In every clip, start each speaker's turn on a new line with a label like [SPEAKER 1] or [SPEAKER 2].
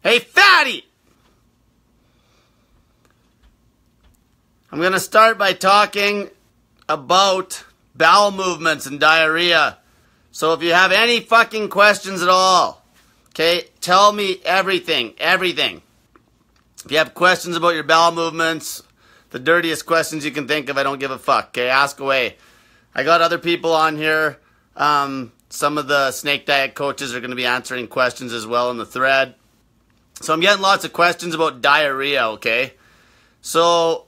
[SPEAKER 1] Hey, fatty! I'm going to start by talking about bowel movements and diarrhea. So if you have any fucking questions at all, okay, tell me everything. If you have questions about your bowel movements, the dirtiest questions you can think of, I don't give a fuck, okay? Ask away. I got other people on here. Some of the Snake Diet coaches are going to be answering questions as well in the thread. So I'm getting lots of questions about diarrhea, okay? So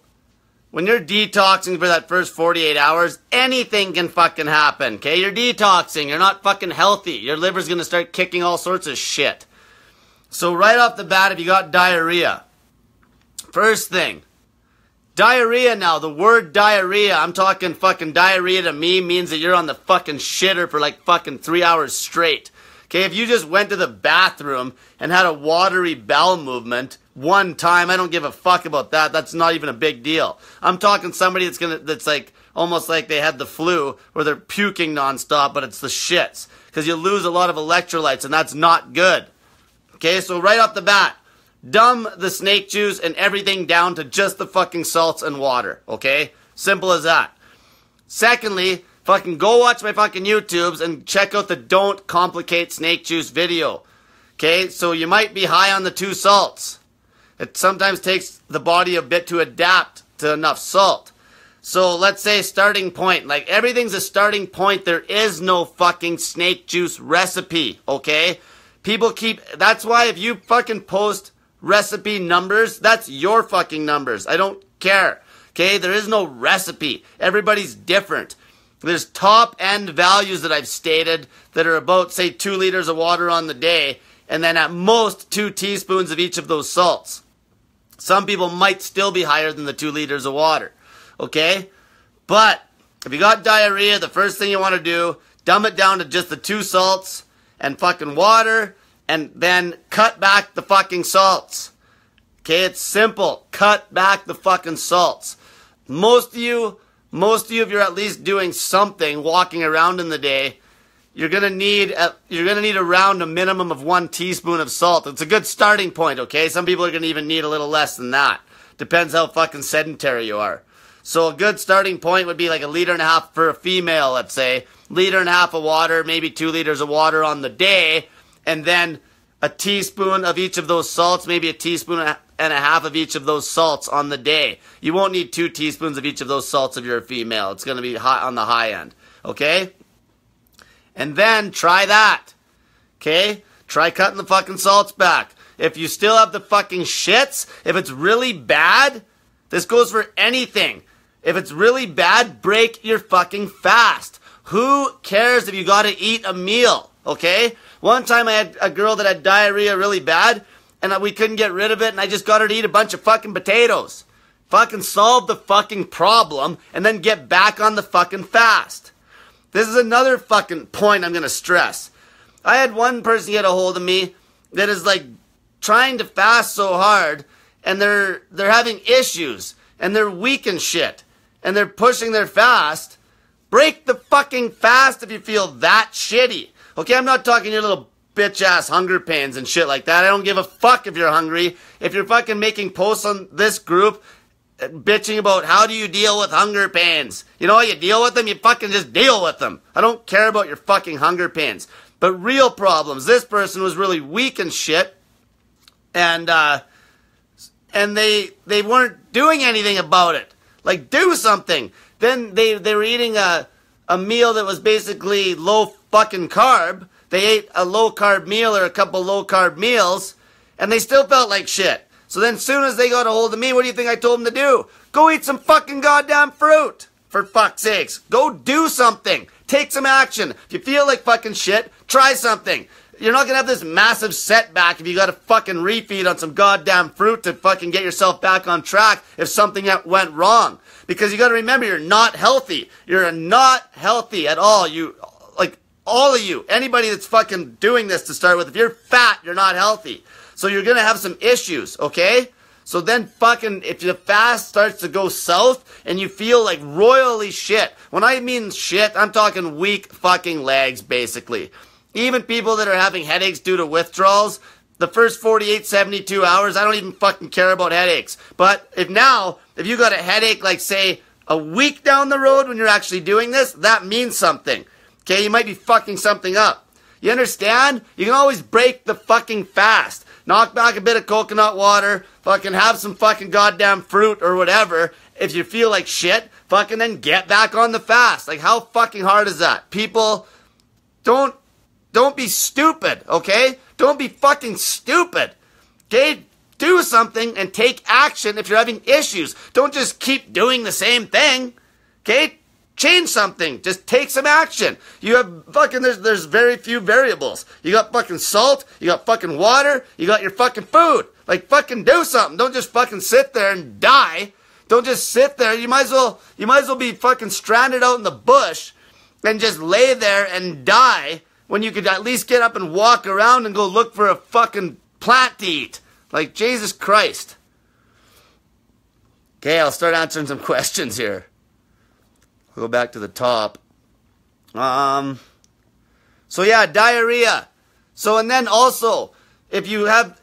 [SPEAKER 1] when you're detoxing for that first 48 hours, anything can fucking happen, okay? You're detoxing. You're not fucking healthy. Your liver's going to start kicking all sorts of shit. So right off the bat, if you got diarrhea, first thing, diarrhea now, the word diarrhea, I'm talking fucking diarrhea to me means that you're on the fucking shitter for like fucking 3 hours straight. Okay, if you just went to the bathroom and had a watery bowel movement one time, I don't give a fuck about that. That's not even a big deal. I'm talking somebody that's like almost like they had the flu where they're puking nonstop, but it's the shits. Because you lose a lot of electrolytes and that's not good. Okay, so right off the bat, dumb the snake juice and everything down to just the fucking salts and water. Okay? Simple as that. Secondly, fucking go watch my fucking YouTubes and check out the Don't Complicate Snake Juice video. Okay? So you might be high on the 2 salts. It sometimes takes the body a bit to adapt to enough salt. So let's say starting point. Like everything's a starting point. There is no fucking snake juice recipe. Okay? That's why if you fucking post recipe numbers, that's your fucking numbers. I don't care. Okay? There is no recipe. Everybody's different. There's top end values that I've stated that are about, say, 2 liters of water on the day, and then at most 2 teaspoons of each of those salts. Some people might still be higher than the 2 liters of water. Okay? But if you got diarrhea, the first thing you want to do, dumb it down to just the 2 salts and fucking water, and then cut back the fucking salts. Okay? It's simple. Cut back the fucking salts. Most of you, if you're at least doing something, walking around in the day, you're gonna need around a minimum of 1 teaspoon of salt. It's a good starting point, okay? Some people are gonna even need a little less than that. Depends how fucking sedentary you are. So a good starting point would be like 1.5 liters for a female, let's say. 1.5 liters of water, maybe 2 liters of water on the day, and then a teaspoon of each of those salts, maybe a teaspoon and a half of each of those salts on the day. You won't need 2 teaspoons of each of those salts if you're a female. It's going to be hot on the high end. Okay? And then try that. Okay? Try cutting the fucking salts back. If you still have the fucking shits, if it's really bad, this goes for anything. If it's really bad, break your fucking fast. Who cares if you got to eat a meal? Okay? One time I had a girl that had diarrhea really bad, and we couldn't get rid of it, and I just got her to eat a bunch of fucking potatoes. Fucking solve the fucking problem, and then get back on the fucking fast. This is another fucking point I'm going to stress. I had one person get a hold of me that is like trying to fast so hard, and they're having issues, and they're weak and shit, and they're pushing their fast. Break the fucking fast if you feel that shitty. Okay, I'm not talking your little bitch-ass hunger pains and shit like that. I don't give a fuck if you're hungry. If you're fucking making posts on this group bitching about how do you deal with hunger pains. You know how you deal with them? You fucking just deal with them. I don't care about your fucking hunger pains. But real problems. This person was really weak and shit. And they weren't doing anything about it. Like, do something. Then they were eating a meal that was basically low fucking carb. They ate a low carb meal or a couple low carb meals, and they still felt like shit. So then as soon as they got a hold of me, what do you think I told them to do? Go eat some fucking goddamn fruit. For fuck's sakes. Go do something. Take some action. If you feel like fucking shit, try something. You're not gonna have this massive setback if you gotta fucking refeed on some goddamn fruit to fucking get yourself back on track if something went wrong. Because you gotta remember, you're not healthy. You're not healthy at all. All of you, anybody that's fucking doing this to start with, if you're fat, you're not healthy. So you're gonna have some issues, okay? So then fucking, if the fast starts to go south and you feel like royally shit, when I mean shit, I'm talking weak fucking legs, basically. Even people that are having headaches due to withdrawals, the first 48, 72 hours, I don't even fucking care about headaches. But if you got a headache, like say a week down the road when you're actually doing this, that means something. Okay, you might be fucking something up. You understand? You can always break the fucking fast. Knock back a bit of coconut water, fucking have some fucking goddamn fruit or whatever. If you feel like shit, fucking then get back on the fast. Like, how fucking hard is that? People, don't be stupid, okay? Don't be fucking stupid. Okay? Do something and take action if you're having issues. Don't just keep doing the same thing. Okay? Change something. Just take some action. You have fucking, there's very few variables. You got fucking salt, you got fucking water, you got your fucking food. Like, fucking do something. Don't just fucking sit there and die. Don't just sit there. You might as well be fucking stranded out in the bush and just lay there and die when you could at least get up and walk around and go look for a fucking plant to eat. Like, Jesus Christ. Okay, I'll start answering some questions here. We'll go back to the top. So yeah, diarrhea. So, and then also, if you have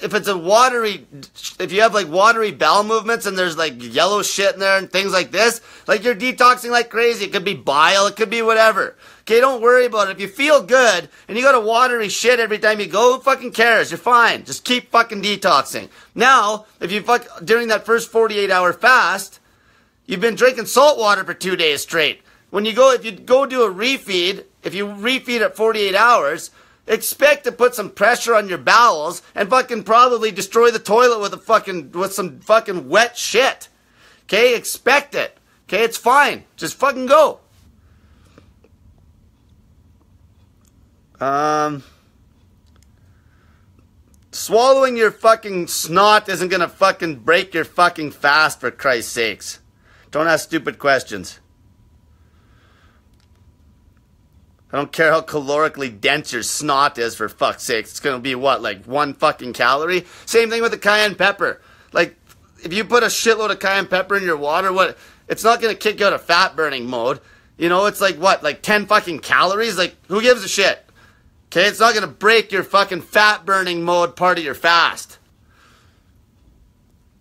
[SPEAKER 1] like watery bowel movements and there's like yellow shit in there and things like this, like you're detoxing like crazy. It could be bile, it could be whatever. Okay, don't worry about it. If you feel good and you got a watery shit every time you go, who fucking cares? You're fine. Just keep fucking detoxing. Now, if you during that first 48-hour fast, you've been drinking salt water for 2 days straight. If you go do a refeed, if you refeed at 48 hours, expect to put some pressure on your bowels and fucking probably destroy the toilet with some fucking wet shit. Okay, expect it. Okay, it's fine. Just fucking go. Swallowing your fucking snot isn't gonna fucking break your fucking fast, for Christ's sakes. Don't ask stupid questions. I don't care how calorically dense your snot is, for fuck's sake. It's gonna be what, like 1 fucking calorie? Same thing with the cayenne pepper. Like, if you put a shitload of cayenne pepper in your water, it's not gonna kick you out of fat burning mode. You know, it's like what, like 10 fucking calories? Like, who gives a shit? Okay, it's not gonna break your fucking fat burning mode part of your fast.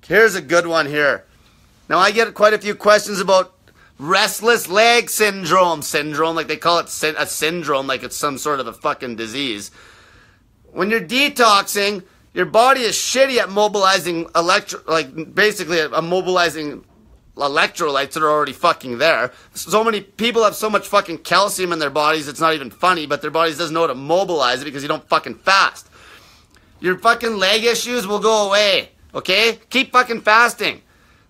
[SPEAKER 1] Here's a good one here. Now, I get quite a few questions about restless leg syndrome, like they call it a syndrome, like it's some sort of a fucking disease. When you're detoxing, your body is shitty at mobilizing mobilizing electrolytes that are already fucking there. So many people have so much fucking calcium in their bodies, it's not even funny, but their bodies doesn't know how to mobilize it because you don't fucking fast. Your fucking leg issues will go away, okay? Keep fucking fasting.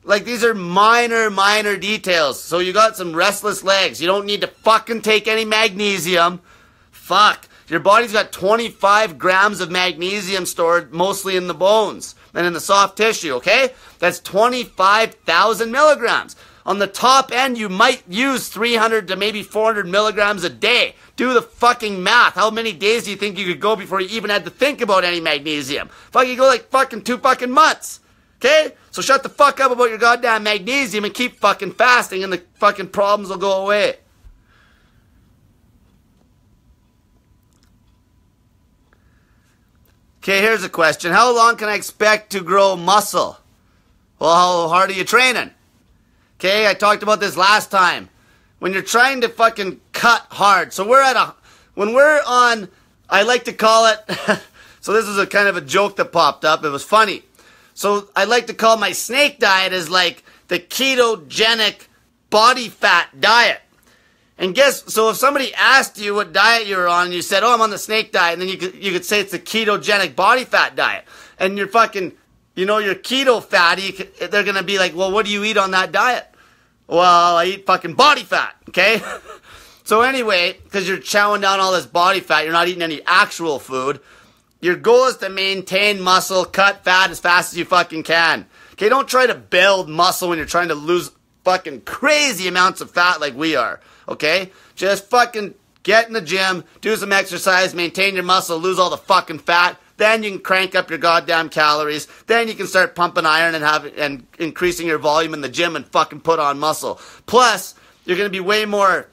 [SPEAKER 1] Like, these are minor details. So you got some restless legs. You don't need to fucking take any magnesium. Fuck. Your body's got 25 grams of magnesium stored mostly in the bones and in the soft tissue, okay? That's 25,000 milligrams. On the top end, you might use 300 to maybe 400 milligrams a day. Do the fucking math. How many days do you think you could go before you even had to think about any magnesium? Fuck, you go like fucking 2 fucking months. Okay? So shut the fuck up about your goddamn magnesium and keep fucking fasting and the fucking problems will go away. Okay, here's a question. How long can I expect to grow muscle? Well, how hard are you training? Okay, I talked about this last time. When you're trying to fucking cut hard. So when we're on, I like to call it, so this is a kind of a joke that popped up. It was funny. So I like to call my snake diet as like the ketogenic body fat diet. And so if somebody asked you what diet you were on and you said, oh, I'm on the snake diet, and then you could say it's the ketogenic body fat diet. And you're fucking, you're keto fatty, they're going to be like, well, what do you eat on that diet? Well, I eat fucking body fat, okay? So anyway, because you're chowing down all this body fat, you're not eating any actual food. Your goal is to maintain muscle, cut fat as fast as you fucking can. Okay, don't try to build muscle when you're trying to lose fucking crazy amounts of fat like we are. Okay? Just fucking get in the gym, do some exercise, maintain your muscle, lose all the fucking fat. Then you can crank up your goddamn calories. Then you can start pumping iron and increasing your volume in the gym and fucking put on muscle. Plus, you're going to be way more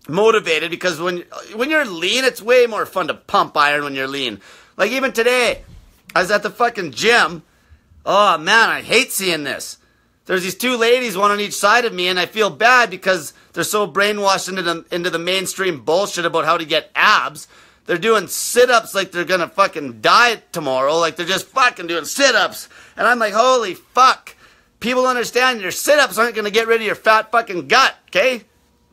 [SPEAKER 1] motivated because when you're lean, it's way more fun to pump iron when you're lean. Like even today, I was at the fucking gym. Oh man, I hate seeing this. There's these two ladies, one on each side of me, and I feel bad because they're so brainwashed into the mainstream bullshit about how to get abs. They're doing sit-ups like they're gonna fucking die tomorrow. Like they're just fucking doing sit-ups. And I'm like, holy fuck. People understand your sit-ups aren't gonna get rid of your fat fucking gut, okay?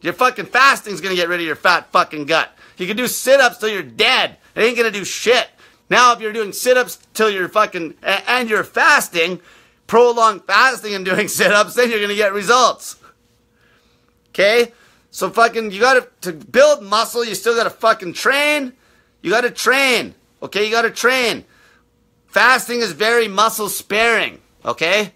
[SPEAKER 1] Your fucking fasting's gonna get rid of your fat fucking gut. You can do sit-ups till you're dead. It ain't gonna do shit. Now if you're doing sit-ups till you're fucking, and you're fasting, prolonged fasting and doing sit-ups, then you're gonna get results. Okay? So fucking, you gotta, to build muscle, you still gotta fucking train. You gotta train. Okay? You gotta train. Fasting is very muscle sparing. Okay?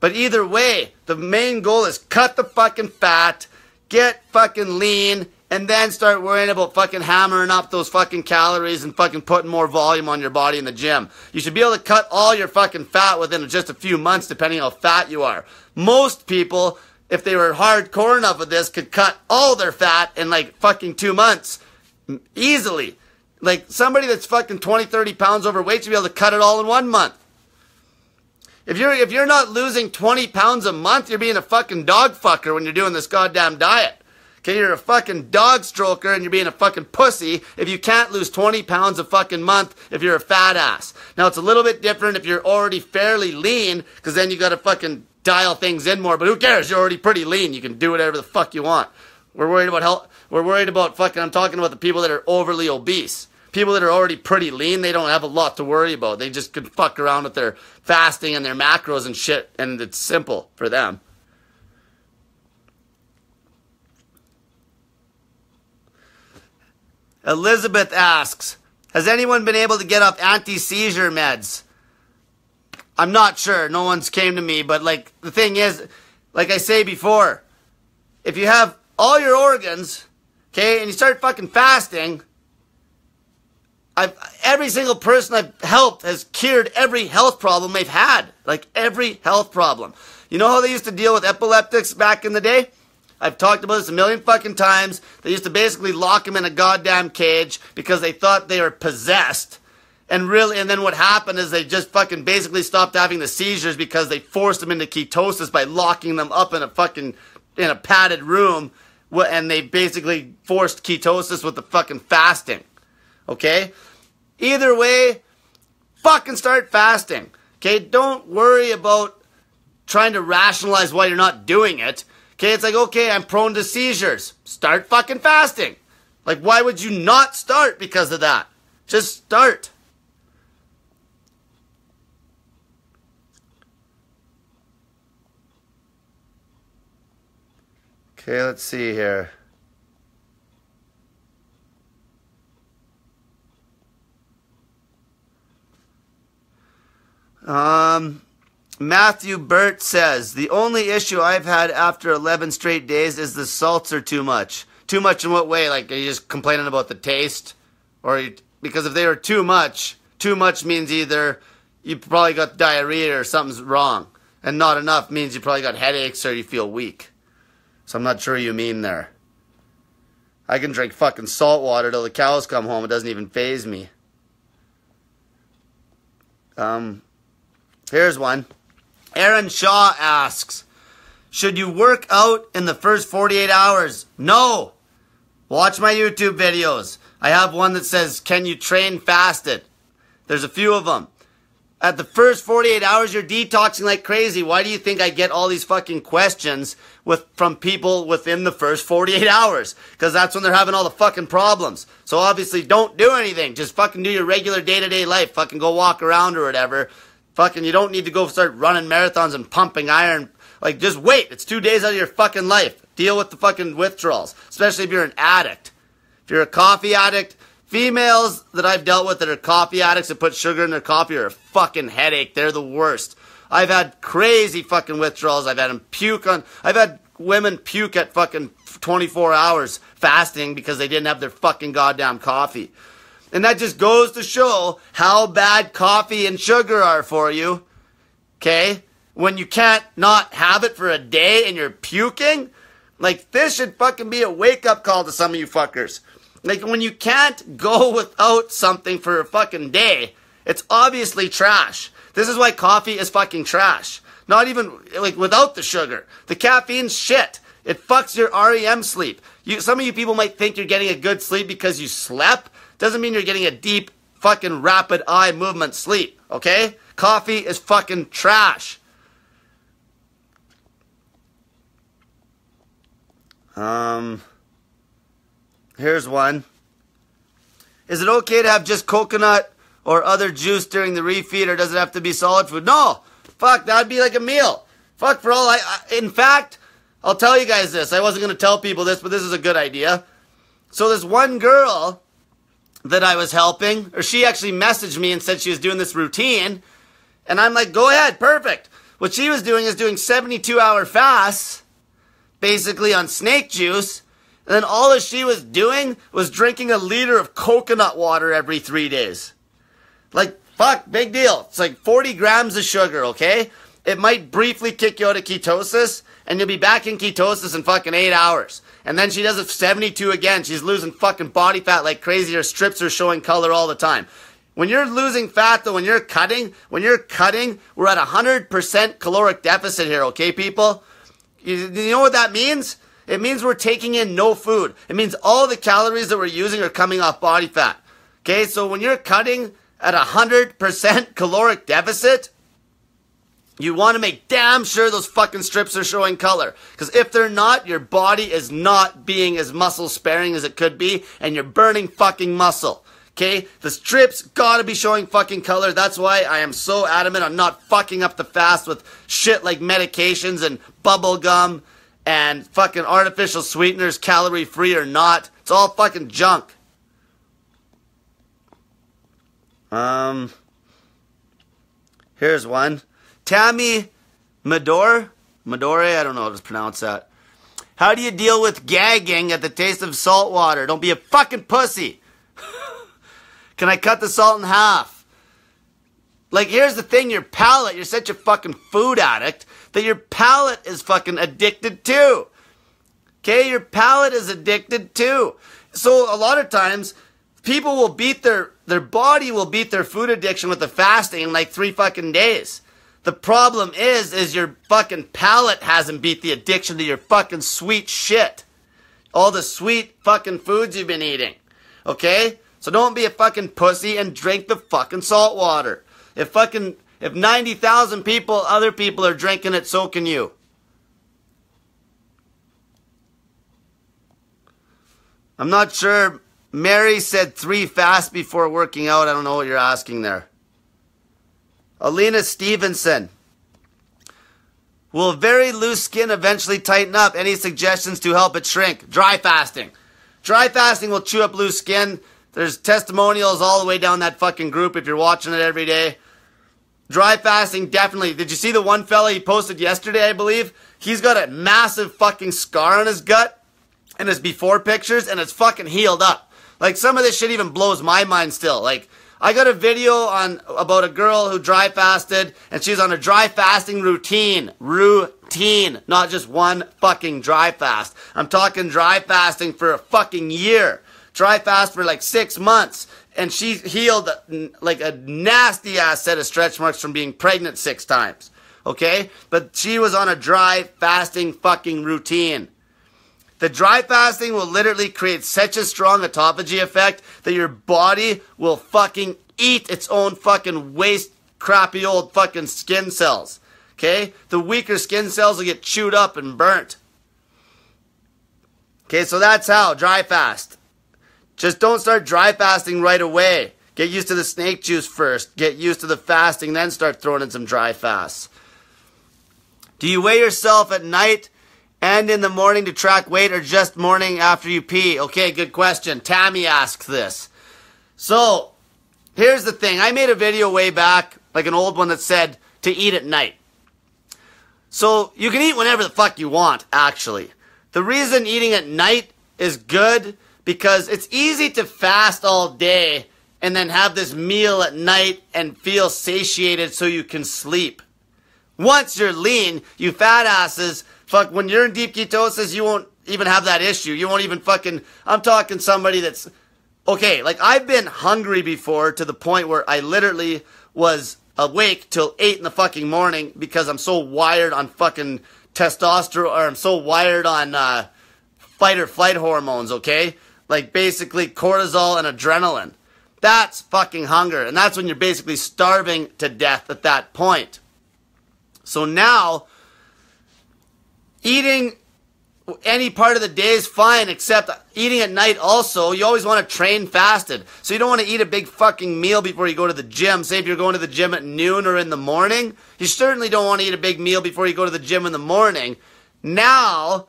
[SPEAKER 1] But either way, the main goal is cut the fucking fat, get fucking lean, and then start worrying about fucking hammering up those fucking calories and fucking putting more volume on your body in the gym. You should be able to cut all your fucking fat within just a few months, depending how fat you are. Most people, if they were hardcore enough with this, could cut all their fat in like fucking 2 months. Easily. Like somebody that's fucking 20, 30 pounds overweight should be able to cut it all in 1 month. If you're not losing 20 pounds a month, you're being a fucking dog fucker when you're doing this goddamn diet. Okay, you're a fucking dog stroker and you're being a fucking pussy if you can't lose 20 pounds a fucking month if you're a fat ass. Now, it's a little bit different if you're already fairly lean, because then you gotta fucking dial things in more, but who cares? You're already pretty lean. You can do whatever the fuck you want. We're worried about health. We're worried about fucking, I'm talking about the people that are overly obese. People that are already pretty lean, they don't have a lot to worry about. They just can fuck around with their fasting and their macros and shit, and it's simple for them. Elizabeth asks, has anyone been able to get off anti-seizure meds? I'm not sure. No one's came to me, but like the thing is, like I say before, if you have all your organs, okay, and you start fucking fasting, every single person I've helped has cured every health problem they've had. Like every health problem. You know how they used to deal with epileptics back in the day? I've talked about this a million fucking times. They used to basically lock them in a goddamn cage because they thought they were possessed. And then what happened is they just fucking basically stopped having the seizures because they forced them into ketosis by locking them up in a padded room, and they basically forced ketosis with the fucking fasting. Okay? Either way, fucking start fasting. Okay? Don't worry about trying to rationalize why you're not doing it. Okay, it's like, okay, I'm prone to seizures. Start fucking fasting. Like, why would you not start because of that? Just start. Okay, let's see here. Matthew Burt says, the only issue I've had after 11 straight days is the salts are too much. Too much in what way? Like, are you just complaining about the taste? Because if they were too much means either you probably got diarrhea or something's wrong. And not enough means you probably got headaches or you feel weak. So I'm not sure you mean there. I can drink fucking salt water till the cows come home. It doesn't even faze me. Here's one. Aaron Shaw asks, should you work out in the first 48 hours? No. Watch my YouTube videos. I have one that says, can you train fasted? There's a few of them. At the first 48 hours, you're detoxing like crazy. Why do you think I get all these fucking questions from people within the first 48 hours? Because that's when they're having all the fucking problems. So obviously don't do anything. Just fucking do your regular day-to-day life. Fucking go walk around or whatever. Fucking, you don't need to go start running marathons and pumping iron. Like, just wait. It's 2 days out of your fucking life. Deal with the fucking withdrawals. Especially if you're an addict. If you're a coffee addict, females that I've dealt with that are coffee addicts that put sugar in their coffee are a fucking headache. They're the worst. I've had crazy fucking withdrawals. I've had women puke at fucking 24 hours fasting because they didn't have their fucking goddamn coffee. And that just goes to show how bad coffee and sugar are for you. Okay? When you can't not have it for a day and you're puking. Like, this should fucking be a wake-up call to some of you fuckers. Like, when you can't go without something for a fucking day It's obviously trash. This is why coffee is fucking trash. Not even, like, without the sugar. The caffeine's shit. It fucks your REM sleep. Some of you people might think you're getting a good sleep because you slept. Doesn't mean you're getting a deep, fucking rapid eye movement sleep, okay? Coffee is fucking trash. Here's one. Is it okay to have just coconut or other juice during the refeed, or does it have to be solid food? No! Fuck, that'd be like a meal. Fuck, for all in fact, I'll tell you guys this. I wasn't going to tell people this, but this is a good idea. So this one girl that I was helping, or she actually messaged me and said she was doing this routine, and I'm like, go ahead, perfect. What she was doing is doing 72-hour fasts, basically on snake juice, and then all that she was doing was drinking a liter of coconut water every 3 days. Like, fuck, big deal. It's like 40 grams of sugar, okay? It might briefly kick you out of ketosis, and you'll be back in ketosis in fucking 8 hours. And then she does it 72 again. She's losing fucking body fat like crazy. Her strips are showing color all the time. When you're losing fat, though, when you're cutting, we're at 100% caloric deficit here, okay, people? You know what that means? It means we're taking in no food. It means all the calories that we're using are coming off body fat. Okay, so when you're cutting at 100% caloric deficit, you want to make damn sure those fucking strips are showing color. Because if they're not, your body is not being as muscle sparing as it could be, and you're burning fucking muscle. Okay? The strips gotta be showing fucking color. That's why I am so adamant on not fucking up the fast with shit like medications and bubble gum and fucking artificial sweeteners, calorie free or not. It's all fucking junk. Here's one. Tammy Madore, I don't know how to pronounce that. How do you deal with gagging at the taste of salt water? Don't be a fucking pussy. Can I cut the salt in half? Like, here's the thing, your palate, you're such a fucking food addict that your palate is fucking addicted too. Okay, your palate is addicted too. So a lot of times, people will beat their body will beat their food addiction with the fasting in like 3 fucking days. The problem is your fucking palate hasn't beat the addiction to your fucking sweet shit. All the sweet fucking foods you've been eating. Okay? So don't be a fucking pussy and drink the fucking salt water. If 90,000 other people are drinking it, so can you. I'm not sure. Mary said 3 fasts before working out. I don't know what you're asking there. Alina Stevenson. Will very loose skin eventually tighten up? Any suggestions to help it shrink? Dry fasting. Dry fasting will chew up loose skin. There's testimonials all the way down that fucking group if you're watching it every day. Dry fasting, definitely. Did you see the one fella he posted yesterday, I believe? He's got a massive fucking scar on his gut in his before pictures, and it's fucking healed up. Like, some of this shit even blows my mind still. Like, I got a video about a girl who dry fasted, and she's on a dry fasting routine. Routine. Not just one fucking dry fast. I'm talking dry fasting for a fucking year. Dry fast for like 6 months. And she healed like a nasty ass set of stretch marks from being pregnant 6 times. Okay? But she was on a dry fasting fucking routine. The dry fasting will literally create such a strong autophagy effect that your body will fucking eat its own fucking waste, crappy old fucking skin cells. Okay? The weaker skin cells will get chewed up and burnt. Okay, so that's how. Dry fast. Just don't start dry fasting right away. Get used to the snake juice first. Get used to the fasting, then start throwing in some dry fasts. Do you weigh yourself at night and in the morning to track weight, or just morning after you pee? Okay, good question. Tammy asked this. So, here's the thing. I made a video way back, like an old one that said to eat at night. So, you can eat whenever the fuck you want, actually. The reason eating at night is good, because it's easy to fast all day and then have this meal at night and feel satiated so you can sleep. Once you're lean, you fat asses, fuck, when you're in deep ketosis, you won't even have that issue. You won't even fucking, I'm talking somebody that's okay, like I've been hungry before to the point where I literally was awake till 8 in the fucking morning because I'm so wired on fucking testosterone, or I'm so wired on fight or flight hormones, okay? Like basically cortisol and adrenaline. That's fucking hunger. And that's when you're basically starving to death at that point. So now, eating any part of the day is fine, except eating at night also. You always want to train fasted. So you don't want to eat a big fucking meal before you go to the gym. Say if you're going to the gym at noon or in the morning, you certainly don't want to eat a big meal before you go to the gym in the morning. Now,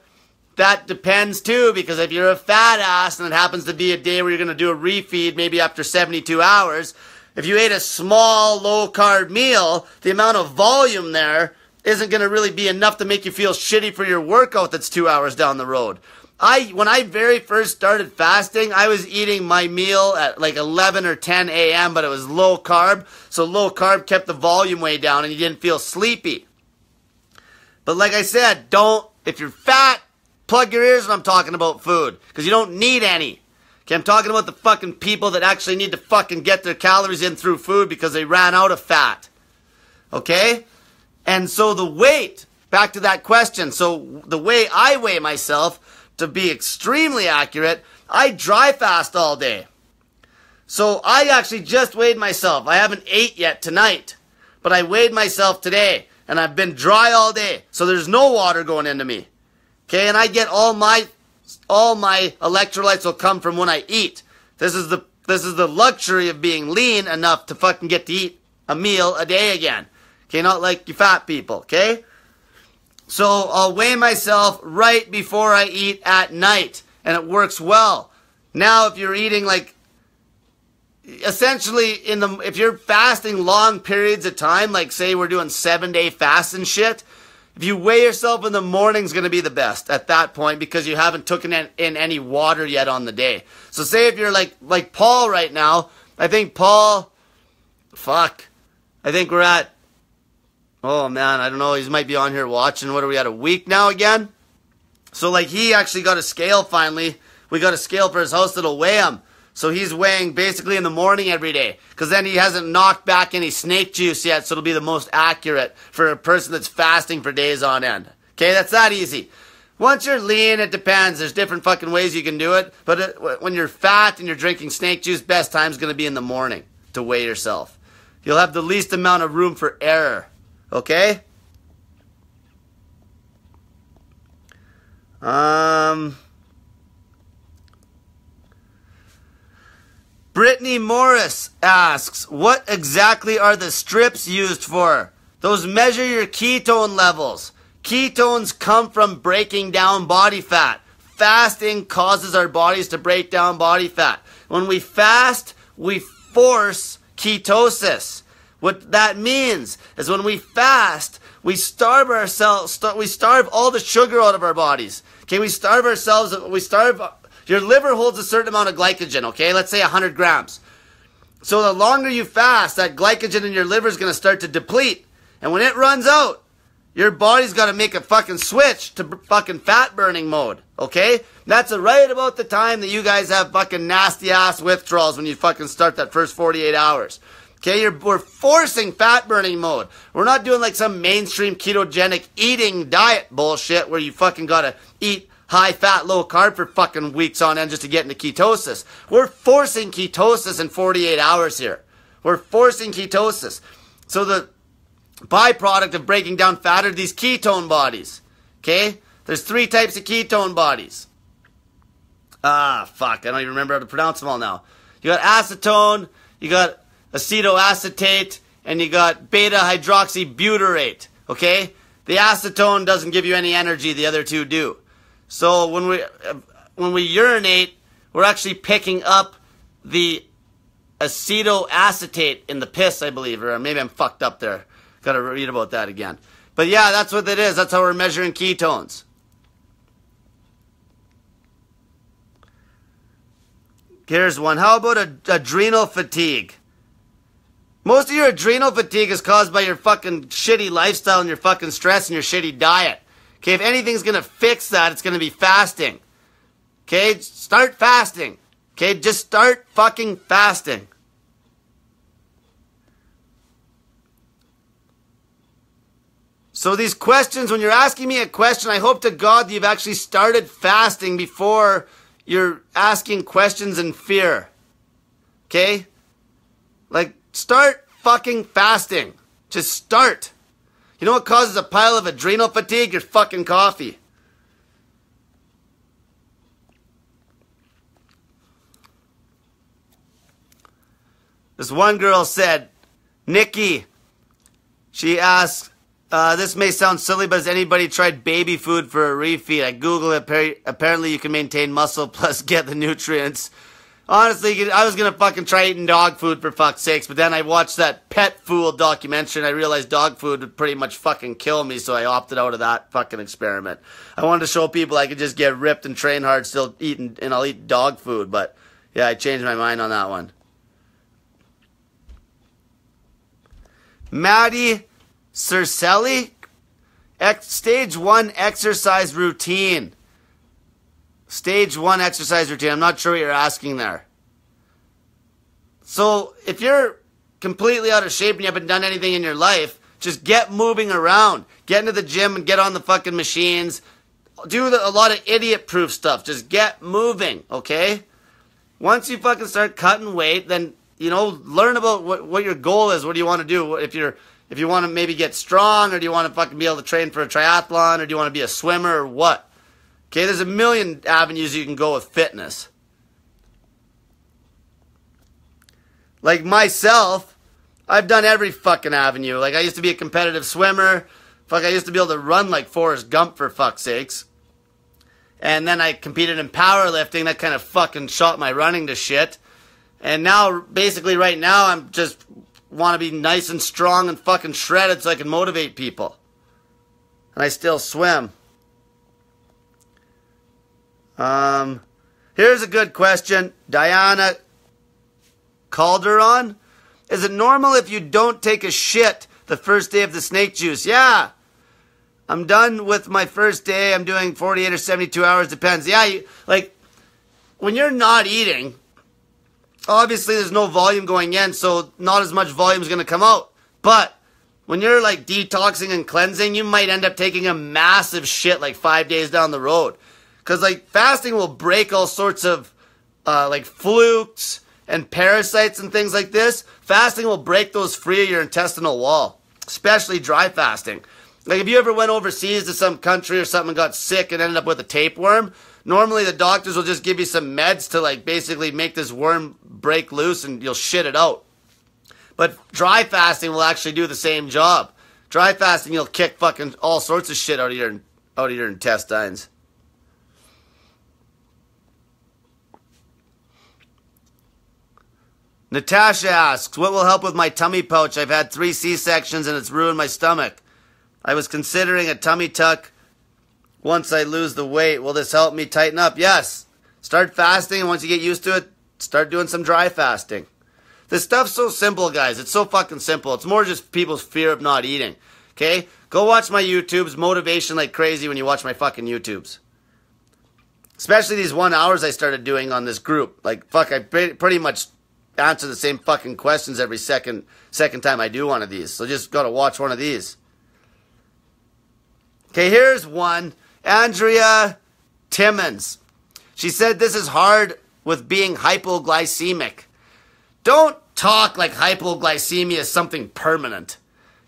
[SPEAKER 1] that depends too, because if you're a fat ass and it happens to be a day where you're going to do a refeed maybe after 72 hours, if you ate a small, low-carb meal, the amount of volume there isn't going to really be enough to make you feel shitty for your workout that's 2 hours down the road. When I very first started fasting, I was eating my meal at like 11 or 10 a.m., but it was low carb. So low carb kept the volume way down and you didn't feel sleepy. But like I said, if you're fat, plug your ears when I'm talking about food, because you don't need any. Okay, I'm talking about the fucking people that actually need to fucking get their calories in through food because they ran out of fat. Okay? And so the weight, back to that question, so the way I weigh myself, to be extremely accurate, I dry fast all day. So I actually just weighed myself. I haven't ate yet tonight, but I weighed myself today, and I've been dry all day, so there's no water going into me. Okay, and I get all my electrolytes will come from when I eat. This is the luxury of being lean enough to fucking get to eat a meal a day again. Okay, not like you fat people, okay? So I'll weigh myself right before I eat at night, and it works well. Now, if you're eating like, essentially, if you're fasting long periods of time, like say we're doing 7-day fasts and shit, if you weigh yourself in the morning is going to be the best at that point because you haven't taken in any water yet on the day. So say if you're like Paul right now, I think Paul, I think we're at, oh man, I don't know, he might be on here watching. What are we at, a week now again? So like he actually got a scale finally. We got a scale for his house that'll weigh him. So he's weighing basically in the morning every day. Because then he hasn't knocked back any snake juice yet, so it'll be the most accurate for a person that's fasting for days on end. Okay, that's that easy. Once you're lean, it depends. There's different fucking ways you can do it. But when you're fat and you're drinking snake juice, best time's going to be in the morning to weigh yourself. You'll have the least amount of room for error. Okay? Brittany Morris asks, what exactly are the strips used for? Those measure your ketone levels. Ketones come from breaking down body fat. Fasting causes our bodies to break down body fat. When we fast, we force ketosis. What that means is when we fast, we starve ourselves, we starve all the sugar out of our bodies. Okay, we starve ourselves, your liver holds a certain amount of glycogen, okay? Let's say 100 grams. So the longer you fast, that glycogen in your liver is going to start to deplete. And when it runs out, your body's got to make a fucking switch to fucking fat burning mode, okay? That's right about the time that you guys have fucking nasty ass withdrawals when you fucking start that first 48 hours. Okay, we're forcing fat burning mode. We're not doing like some mainstream ketogenic eating diet bullshit where you fucking got to eat high fat, low carb for fucking weeks on end just to get into ketosis. We're forcing ketosis in 48 hours here. We're forcing ketosis. So the byproduct of breaking down fat are these ketone bodies. Okay? There's 3 types of ketone bodies. I don't even remember how to pronounce them all now. You got acetone, you got acetoacetate, and you got beta hydroxybutyrate. Okay? The acetone doesn't give you any energy, the other two do. So when we urinate, we're actually picking up the acetoacetate in the piss, I believe, or maybe I'm fucked up there. Got to read about that again. But yeah, that's what it is. That's how we're measuring ketones. Here's one. How about adrenal fatigue? Most of your adrenal fatigue is caused by your fucking shitty lifestyle and your fucking stress and your shitty diet. Okay, if anything's going to fix that, it's going to be fasting. Okay, start fasting. Okay, just start fucking fasting. So these questions, when you're asking me a question, I hope to God that you've actually started fasting before you're asking questions in fear. Okay? Like, start fucking fasting. Just start. You know what causes a pile of adrenal fatigue? Your fucking coffee. This one girl said, Nikki, she asked, this may sound silly, but has anybody tried baby food for a refeed? I Googled it. Apparently you can maintain muscle plus get the nutrients. Honestly, I was going to fucking try eating dog food for fuck's sakes, but then I watched that Pet Fool documentary and I realized dog food would pretty much fucking kill me, so I opted out of that fucking experiment. I wanted to show people I could just get ripped and train hard still eating, and I'll eat dog food, but yeah, I changed my mind on that one. Maddie Cercelli, stage 1 exercise routine. Stage 1 exercise routine. I'm not sure what you're asking there. So if you're completely out of shape and you haven't done anything in your life, just get moving around. Get into the gym and get on the fucking machines. Do a lot of idiot-proof stuff. Just get moving, okay? Once you fucking start cutting weight, then, you know, learn about what your goal is. What do you want to do? If you want to maybe get strong, or do you want to fucking be able to train for a triathlon, or do you want to be a swimmer, or what? Okay, there's a million avenues you can go with fitness. Like myself, I've done every fucking avenue. Like, I used to be a competitive swimmer. Fuck, I used to be able to run like Forrest Gump, for fuck's sakes. And then I competed in powerlifting. That kind of fucking shot my running to shit. And now, basically right now, I'm just want to be nice and strong and fucking shredded so I can motivate people. And I still swim. Here's a good question. Diana Calderon. Is it normal if you don't take a shit the first day of the snake juice? Yeah. I'm done with my first day. I'm doing 48 or 72 hours. Depends. Yeah, like, when you're not eating, obviously there's no volume going in, so not as much volume is going to come out. But when you're like detoxing and cleansing, you might end up taking a massive shit like 5 days down the road. Because like fasting will break all sorts of like flukes and parasites and things like this. Fasting will break those free of your intestinal wall, especially dry fasting. Like if you ever went overseas to some country or something and got sick and ended up with a tapeworm, normally the doctors will just give you some meds to like basically make this worm break loose and you'll shit it out. But dry fasting will actually do the same job. Dry fasting, you'll kick fucking all sorts of shit out of your intestines. Natasha asks, what will help with my tummy pouch? I've had 3 C-sections and it's ruined my stomach. I was considering a tummy tuck once I lose the weight. Will this help me tighten up? Yes. Start fasting, and once you get used to it, start doing some dry fasting. This stuff's so simple, guys. It's so fucking simple. It's more just people's fear of not eating. Okay? Go watch my YouTubes. Motivation like crazy when you watch my fucking YouTubes. Especially these 1 hours I started doing on this group. Like, fuck, I pretty much answer the same fucking questions every second time I do one of these. So just gotta watch one of these. Okay, here's one. Andrea Timmons. She said this is hard with being hypoglycemic. Don't talk like hypoglycemia is something permanent.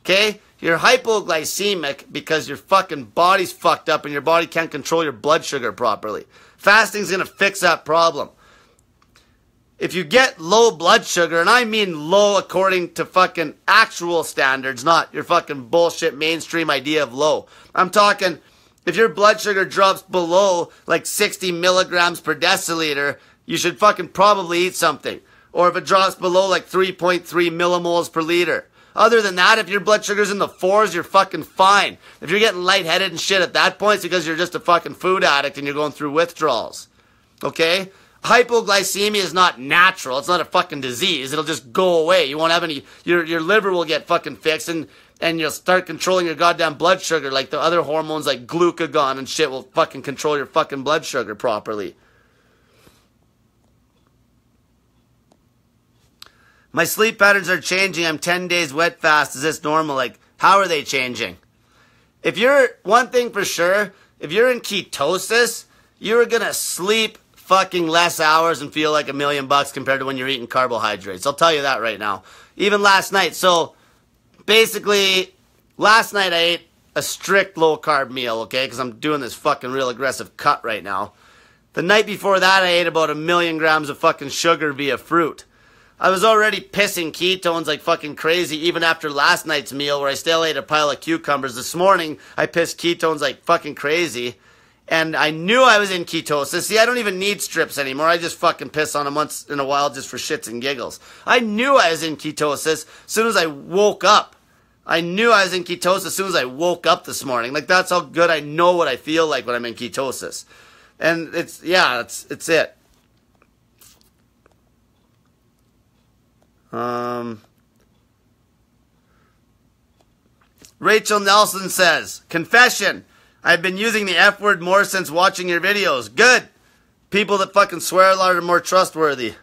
[SPEAKER 1] Okay? You're hypoglycemic because your fucking body's fucked up and your body can't control your blood sugar properly. Fasting's gonna fix that problem. If you get low blood sugar, and I mean low according to fucking actual standards, not your fucking bullshit mainstream idea of low. I'm talking, if your blood sugar drops below like 60 milligrams per deciliter, you should fucking probably eat something. Or if it drops below like 3.3 millimoles per liter. Other than that, if your blood sugar's in the 4s, you're fucking fine. If you're getting lightheaded and shit at that point, it's because you're just a fucking food addict and you're going through withdrawals. Okay? Hypoglycemia is not natural. It's not a fucking disease. It'll just go away. You won't have any, your liver will get fucking fixed and you'll start controlling your goddamn blood sugar like the other hormones like glucagon and shit will fucking control your fucking blood sugar properly. My sleep patterns are changing. I'm 10 days wet fast. Is this normal? Like, how are they changing? If you're, one thing for sure, if you're in ketosis, you're going to sleep fucking less hours and feel like $1,000,000 compared to when you're eating carbohydrates. I'll tell you that right now. Even last night. So, basically, last night I ate a strict low-carb meal, okay? Because I'm doing this fucking real aggressive cut right now. The night before that, I ate about 1,000,000 grams of fucking sugar via fruit. I was already pissing ketones like fucking crazy even after last night's meal where I still ate a pile of cucumbers. This morning, I pissed ketones like fucking crazy. And I knew I was in ketosis. See, I don't even need strips anymore. I just fucking piss on them once in a while just for shits and giggles. I knew I was in ketosis as soon as I woke up. I knew I was in ketosis as soon as I woke up this morning. Like, that's how good I know what I feel like when I'm in ketosis. And it's it. Rachel Nelson says, confession, I've been using the F word more since watching your videos. Good. People that fucking swear a lot are more trustworthy.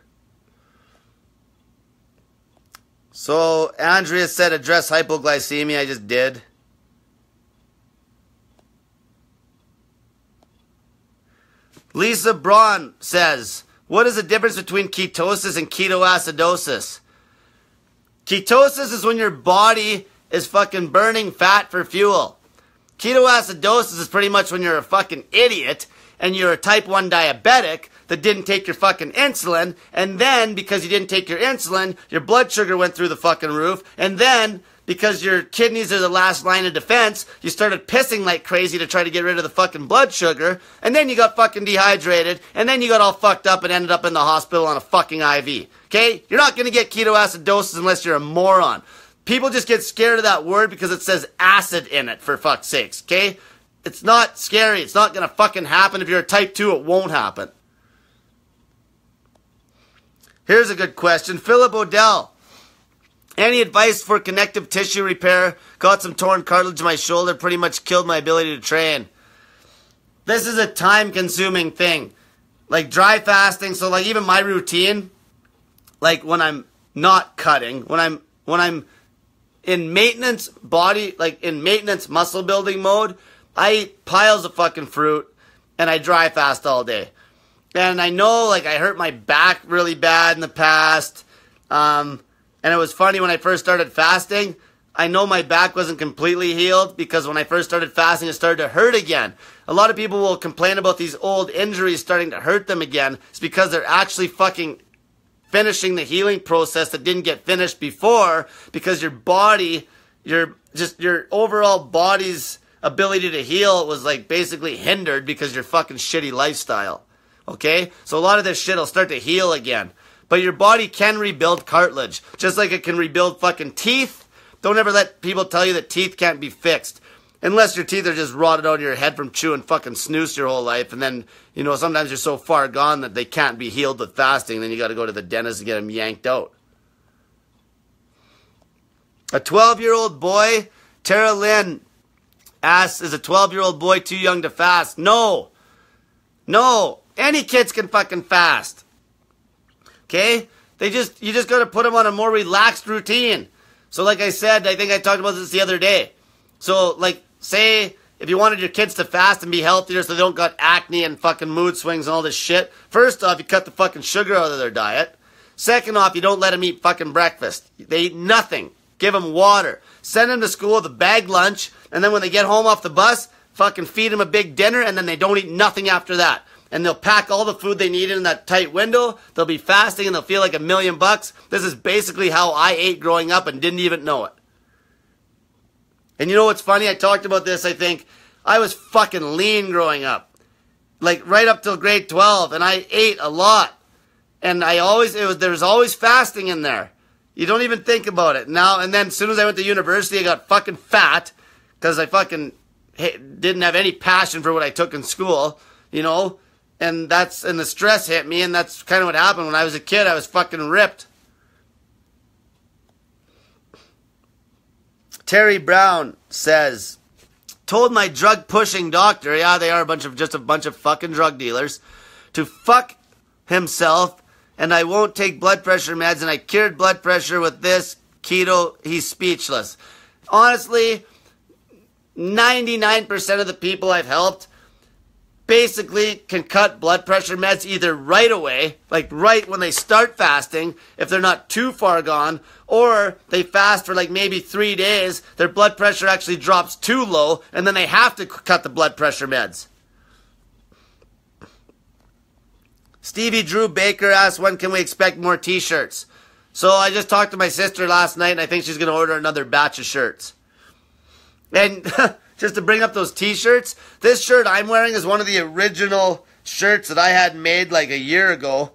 [SPEAKER 1] So, Andrea said address hypoglycemia. I just did. Lisa Braun says, what is the difference between ketosis and ketoacidosis? Ketosis is when your body is fucking burning fat for fuel. Ketoacidosis is pretty much when you're a fucking idiot and you're a type 1 diabetic that didn't take your fucking insulin, and then because you didn't take your insulin, your blood sugar went through the fucking roof, and then because your kidneys are the last line of defense, you started pissing like crazy to try to get rid of the fucking blood sugar, and then you got fucking dehydrated, and then you got all fucked up and ended up in the hospital on a fucking IV. Okay? You're not gonna get ketoacidosis unless you're a moron. People just get scared of that word because it says acid in it, for fuck's sakes, okay? It's not scary. It's not gonna fucking happen. If you're a type 2, it won't happen. Here's a good question. Philip Odell. Any advice for connective tissue repair? Got some torn cartilage in my shoulder. Pretty much killed my ability to train. This is a time-consuming thing. Like dry fasting. So like even my routine, like when I'm not cutting, when I'm in maintenance body, like in maintenance muscle building mode, I eat piles of fucking fruit and I dry fast all day. And I know, like, I hurt my back really bad in the past. And it was funny when I first started fasting. I know my back wasn't completely healed because when I first started fasting, it started to hurt again. A lot of people will complain about these old injuries starting to hurt them again. It's because they're actually fucking finishing the healing process that didn't get finished before because your body, your overall body's ability to heal was, like, basically hindered because your fucking shitty lifestyle. Okay? So a lot of this shit will start to heal again. But your body can rebuild cartilage. Just like it can rebuild fucking teeth. Don't ever let people tell you that teeth can't be fixed. Unless your teeth are just rotted out of your head from chewing fucking snooze your whole life. And then, you know, sometimes you're so far gone that they can't be healed with fasting. Then you got to go to the dentist and get them yanked out. A 12-year-old boy, Tara Lynn asks, is a 12-year-old boy too young to fast? No. No. Any kids can fucking fast. Okay? You just got to put them on a more relaxed routine. So like I said, I think I talked about this the other day. So like, say if you wanted your kids to fast and be healthier so they don't got acne and fucking mood swings and all this shit, first off, you cut the fucking sugar out of their diet. Second off, you don't let them eat fucking breakfast. They eat nothing. Give them water. Send them to school with a bag lunch, and then when they get home off the bus, fucking feed them a big dinner, and then they don't eat nothing after that. And they'll pack all the food they need in that tight window. They'll be fasting and they'll feel like $1,000,000. This is basically how I ate growing up and didn't even know it. And you know what's funny? I talked about this, I think. I was fucking lean growing up. Like right up till grade 12. And I ate a lot. And there was always fasting in there. You don't even think about it. Now, and then as soon as I went to university, I got fucking fat. Because I fucking didn't have any passion for what I took in school. You know? And the stress hit me, and that's kind of what happened. When I was a kid, I was fucking ripped. Terry Brown says, told my drug-pushing doctor, yeah, they are just a bunch of fucking drug dealers, to fuck himself and I won't take blood pressure meds, and I cured blood pressure with this keto. He's speechless. Honestly, 99% of the people I've helped basically can cut blood pressure meds either right away, like right when they start fasting, if they're not too far gone, or they fast for like maybe 3 days, their blood pressure actually drops too low, and then they have to cut the blood pressure meds. Stevie Drew Baker asks, when can we expect more t-shirts? So I just talked to my sister last night, and I think she's going to order another batch of shirts. And just to bring up those t-shirts, this shirt I'm wearing is one of the original shirts that I had made like a year ago,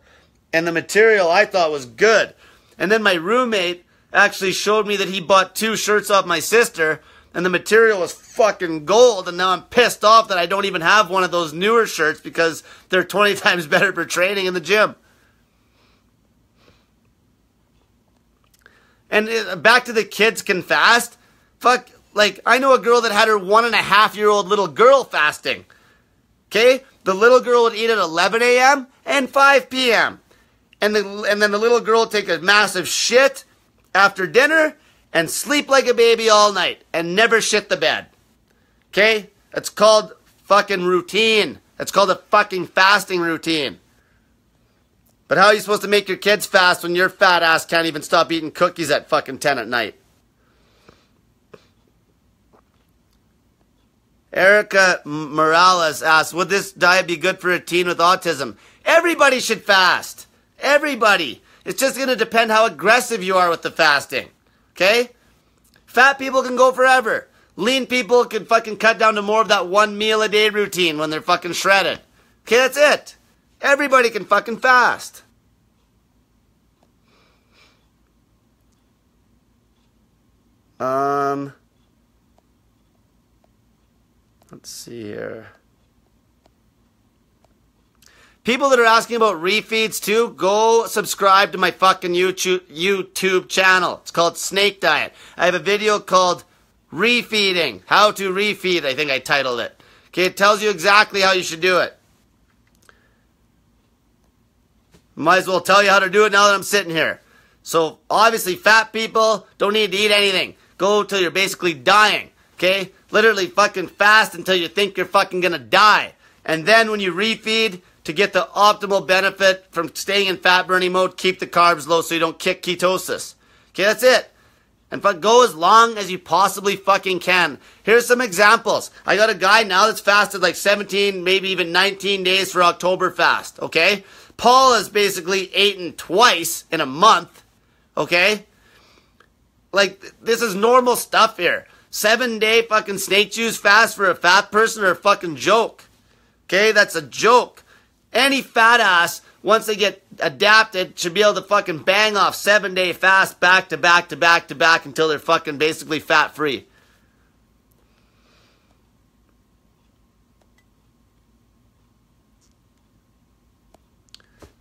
[SPEAKER 1] and the material I thought was good. And then my roommate actually showed me that he bought 2 shirts off my sister, and the material was fucking gold, and now I'm pissed off that I don't even have one of those newer shirts because they're 20 times better for training in the gym. And back to the kids can fast. Fuck, like, I know a girl that had her 1.5-year-old little girl fasting. Okay? The little girl would eat at 11 a.m. and 5 p.m. And then the little girl would take a massive shit after dinner and sleep like a baby all night and never shit the bed. Okay? That's called fucking routine. That's called a fucking fasting routine. But how are you supposed to make your kids fast when your fat ass can't even stop eating cookies at fucking 10 at night? Erica Morales asks, would this diet be good for a teen with autism? Everybody should fast. Everybody. It's just going to depend how aggressive you are with the fasting. Okay? Fat people can go forever. Lean people can fucking cut down to more of that 1 meal a day routine when they're fucking shredded. Okay, that's it. Everybody can fucking fast. Let's see here. People that are asking about refeeds too, go subscribe to my fucking YouTube channel. It's called Snake Diet. I have a video called Refeeding. How to refeed, I think I titled it. Okay, it tells you exactly how you should do it. Might as well tell you how to do it now that I'm sitting here. So, obviously, fat people don't need to eat anything. Go till you're basically dying. Okay? Literally fucking fast until you think you're fucking gonna die. And then when you refeed, to get the optimal benefit from staying in fat burning mode, keep the carbs low so you don't kick ketosis. Okay, that's it. And go as long as you possibly fucking can. Here's some examples. I got a guy now that's fasted like 17, maybe even 19 days for Oktoberfest. Okay? Paul has basically eaten twice in a month. Okay? Like, this is normal stuff here. 7-day fucking snake juice fast for a fat person are a fucking joke. Okay? That's a joke. Any fat ass, once they get adapted, should be able to fucking bang off 7-day fast back to back to back to back until they're fucking basically fat free.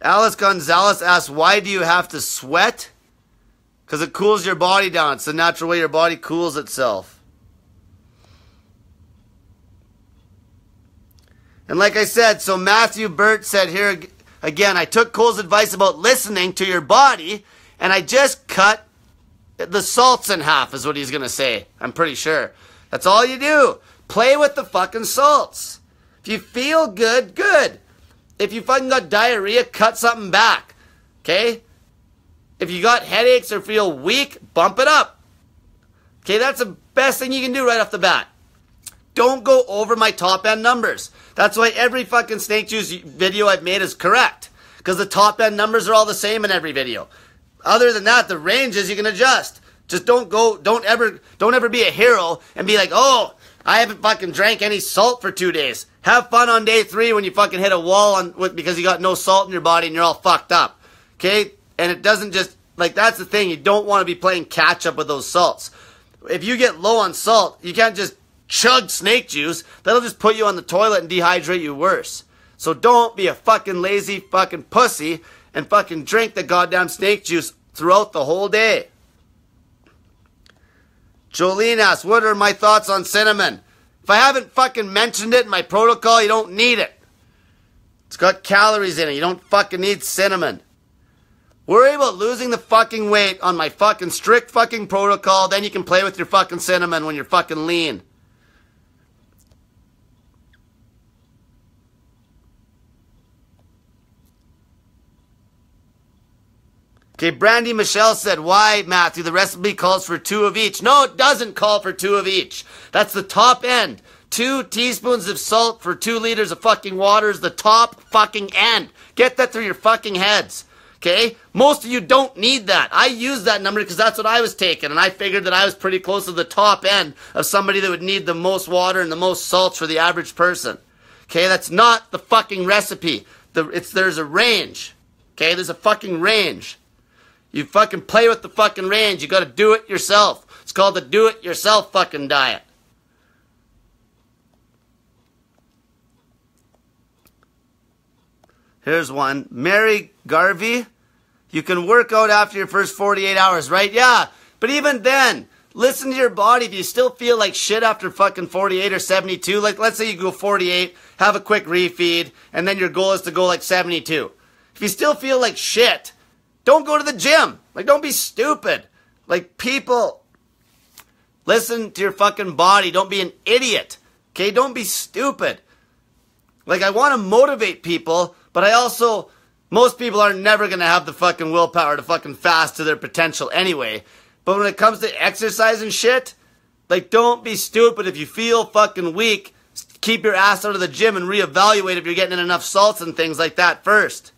[SPEAKER 1] Alice Gonzalez asks, why do you have to sweat? Because it cools your body down. It's the natural way your body cools itself. And like I said, so Matthew Burt said here again, I took Cole's advice about listening to your body, and I just cut the salts in half, is what he's going to say. I'm pretty sure. That's all you do. Play with the fucking salts. If you feel good, good. If you fucking got diarrhea, cut something back. Okay? If you got headaches or feel weak, bump it up. Okay, that's the best thing you can do right off the bat. Don't go over my top end numbers. That's why every fucking snake juice video I've made is correct. Because the top end numbers are all the same in every video. Other than that, the ranges you can adjust. Just don't ever be a hero and be like, oh, I haven't fucking drank any salt for 2 days. Have fun on day 3 when you fucking hit a wall because you got no salt in your body and you're all fucked up. Okay? And it doesn't just, like, that's the thing. You don't want to be playing catch up with those salts. If you get low on salt, you can't just chug snake juice. That'll just put you on the toilet and dehydrate you worse. So don't be a fucking lazy fucking pussy and fucking drink the goddamn snake juice throughout the whole day. Jolene asks, what are my thoughts on cinnamon? If I haven't fucking mentioned it in my protocol, you don't need it. It's got calories in it. You don't fucking need cinnamon. Worry about losing the fucking weight on my fucking strict fucking protocol, then you can play with your fucking cinnamon when you're fucking lean. Okay, Brandy Michelle said, why, Matthew? The recipe calls for 2 of each. No, it doesn't call for 2 of each. That's the top end. 2 teaspoons of salt for 2 liters of fucking water is the top fucking end. Get that through your fucking heads. Okay? Most of you don't need that. I use that number because that's what I was taking, and I figured that I was pretty close to the top end of somebody that would need the most water and the most salts for the average person. Okay? That's not the fucking recipe. There's a range. Okay? There's a fucking range. You fucking play with the fucking range. You gotta do it yourself. It's called the do-it-yourself fucking diet. Here's one. Mary Garvey. You can work out after your first 48 hours, right? Yeah. But even then, listen to your body. If you still feel like shit after fucking 48 or 72, like let's say you go 48, have a quick refeed, and then your goal is to go like 72. If you still feel like shit, don't go to the gym. Like, don't be stupid. Like, people, listen to your fucking body. Don't be an idiot. Okay? Don't be stupid. Like, I want to motivate people, but most people are never going to have the fucking willpower to fucking fast to their potential anyway. But when it comes to exercise and shit, like, don't be stupid. If you feel fucking weak, keep your ass out of the gym and reevaluate if you're getting in enough salts and things like that first.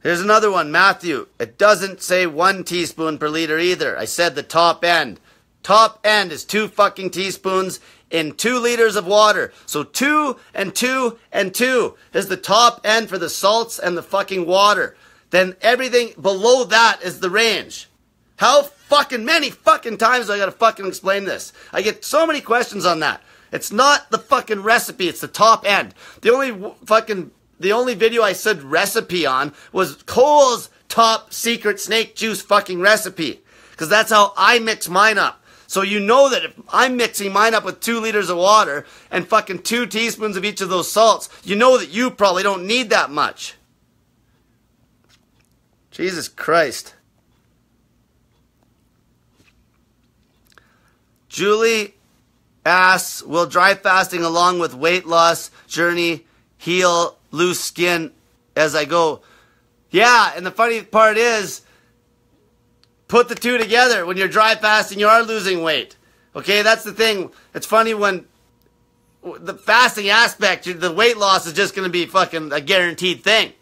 [SPEAKER 1] Here's another one, Matthew. It doesn't say 1 teaspoon per liter either. I said the top end. Top end is 2 fucking teaspoons in 2 liters of water. So 2 and 2 and 2 is the top end for the salts and the fucking water. Then everything below that is the range. How fucking many fucking times do I gotta fucking explain this? I get so many questions on that. It's not the fucking recipe, it's the top end. The only video I said recipe on was Cole's top secret snake juice fucking recipe. Because that's how I mix mine up. So you know that if I'm mixing mine up with 2 liters of water and fucking 2 teaspoons of each of those salts, you know that you probably don't need that much. Jesus Christ. Julie asks, will dry fasting along with weight loss journey heal loose skin as I go? Yeah, and the funny part is, put the 2 together. When you're dry fasting, you are losing weight. Okay, that's the thing. It's funny when the fasting aspect, the weight loss is just going to be fucking a guaranteed thing.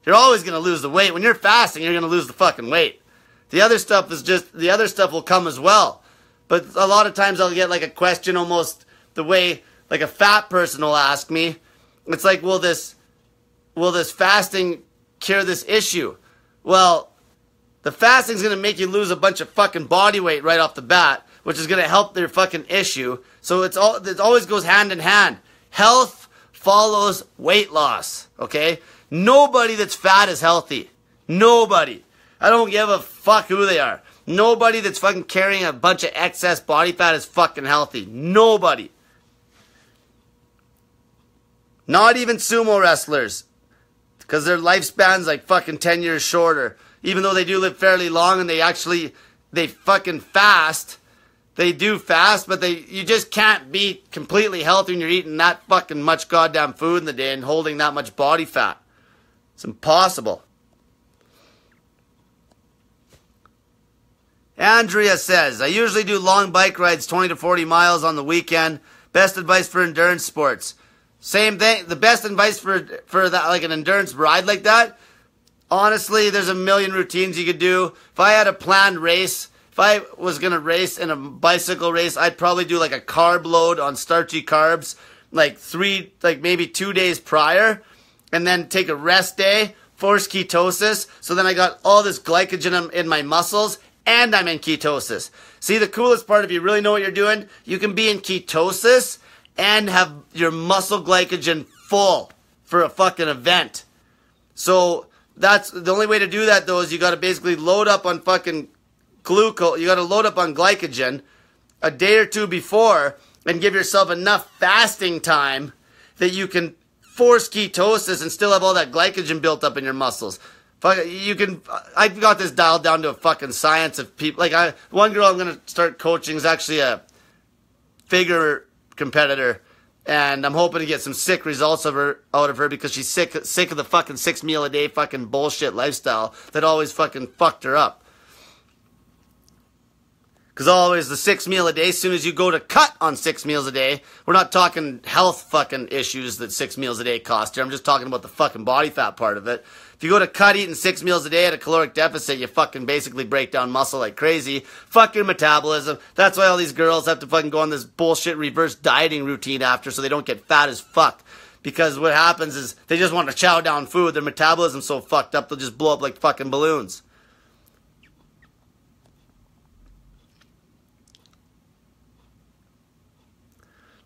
[SPEAKER 1] You're always going to lose the weight. When you're fasting, you're going to lose the fucking weight. The other stuff will come as well. But a lot of times I'll get like a question almost the way like a fat person will ask me. It's like, will this fasting cure this issue? Well, the fasting's going to make you lose a bunch of fucking body weight right off the bat, which is going to help their fucking issue. So it always goes hand in hand. Health follows weight loss, okay? Nobody that's fat is healthy. Nobody. I don't give a fuck who they are. Nobody that's fucking carrying a bunch of excess body fat is fucking healthy. Nobody. Not even sumo wrestlers. Because their lifespan's like fucking 10 years shorter. Even though they do live fairly long and they fucking fast. They do fast, but you just can't be completely healthy when you're eating that fucking much goddamn food in the day and holding that much body fat. It's impossible. Andrea says, I usually do long bike rides 20 to 40 miles on the weekend. Best advice for endurance sports. Same thing. The best advice for that, like an endurance ride like that, honestly, there's a million routines you could do. If I had a planned race, if I was going to race in a bicycle race, I'd probably do like a carb load on starchy carbs, like maybe 2 days prior, and then take a rest day, force ketosis. So then I got all this glycogen in my muscles, and I'm in ketosis. See, the coolest part, if you really know what you're doing, you can be in ketosis and have your muscle glycogen full for a fucking event. So that's the only way to do that, though, is you got to basically load up on fucking glucose. You got to load up on glycogen a day or 2 before, and give yourself enough fasting time that you can force ketosis and still have all that glycogen built up in your muscles. I've got this dialed down to a fucking science of people. Like, one girl I'm going to start coaching is actually a figure competitor, and I'm hoping to get some sick results out of her because she's sick of the fucking 6 meal a day fucking bullshit lifestyle that always fucking fucked her up. Because always the 6 meal a day, as soon as you go to cut on 6 meals a day, we're not talking health fucking issues that 6 meals a day cost here. I'm just talking about the fucking body fat part of it. If you go to cut eating 6 meals a day at a caloric deficit, you fucking basically break down muscle like crazy. Fuck your metabolism. That's why all these girls have to fucking go on this bullshit reverse dieting routine after so they don't get fat as fuck. Because what happens is they just want to chow down food. Their metabolism's so fucked up they'll just blow up like fucking balloons.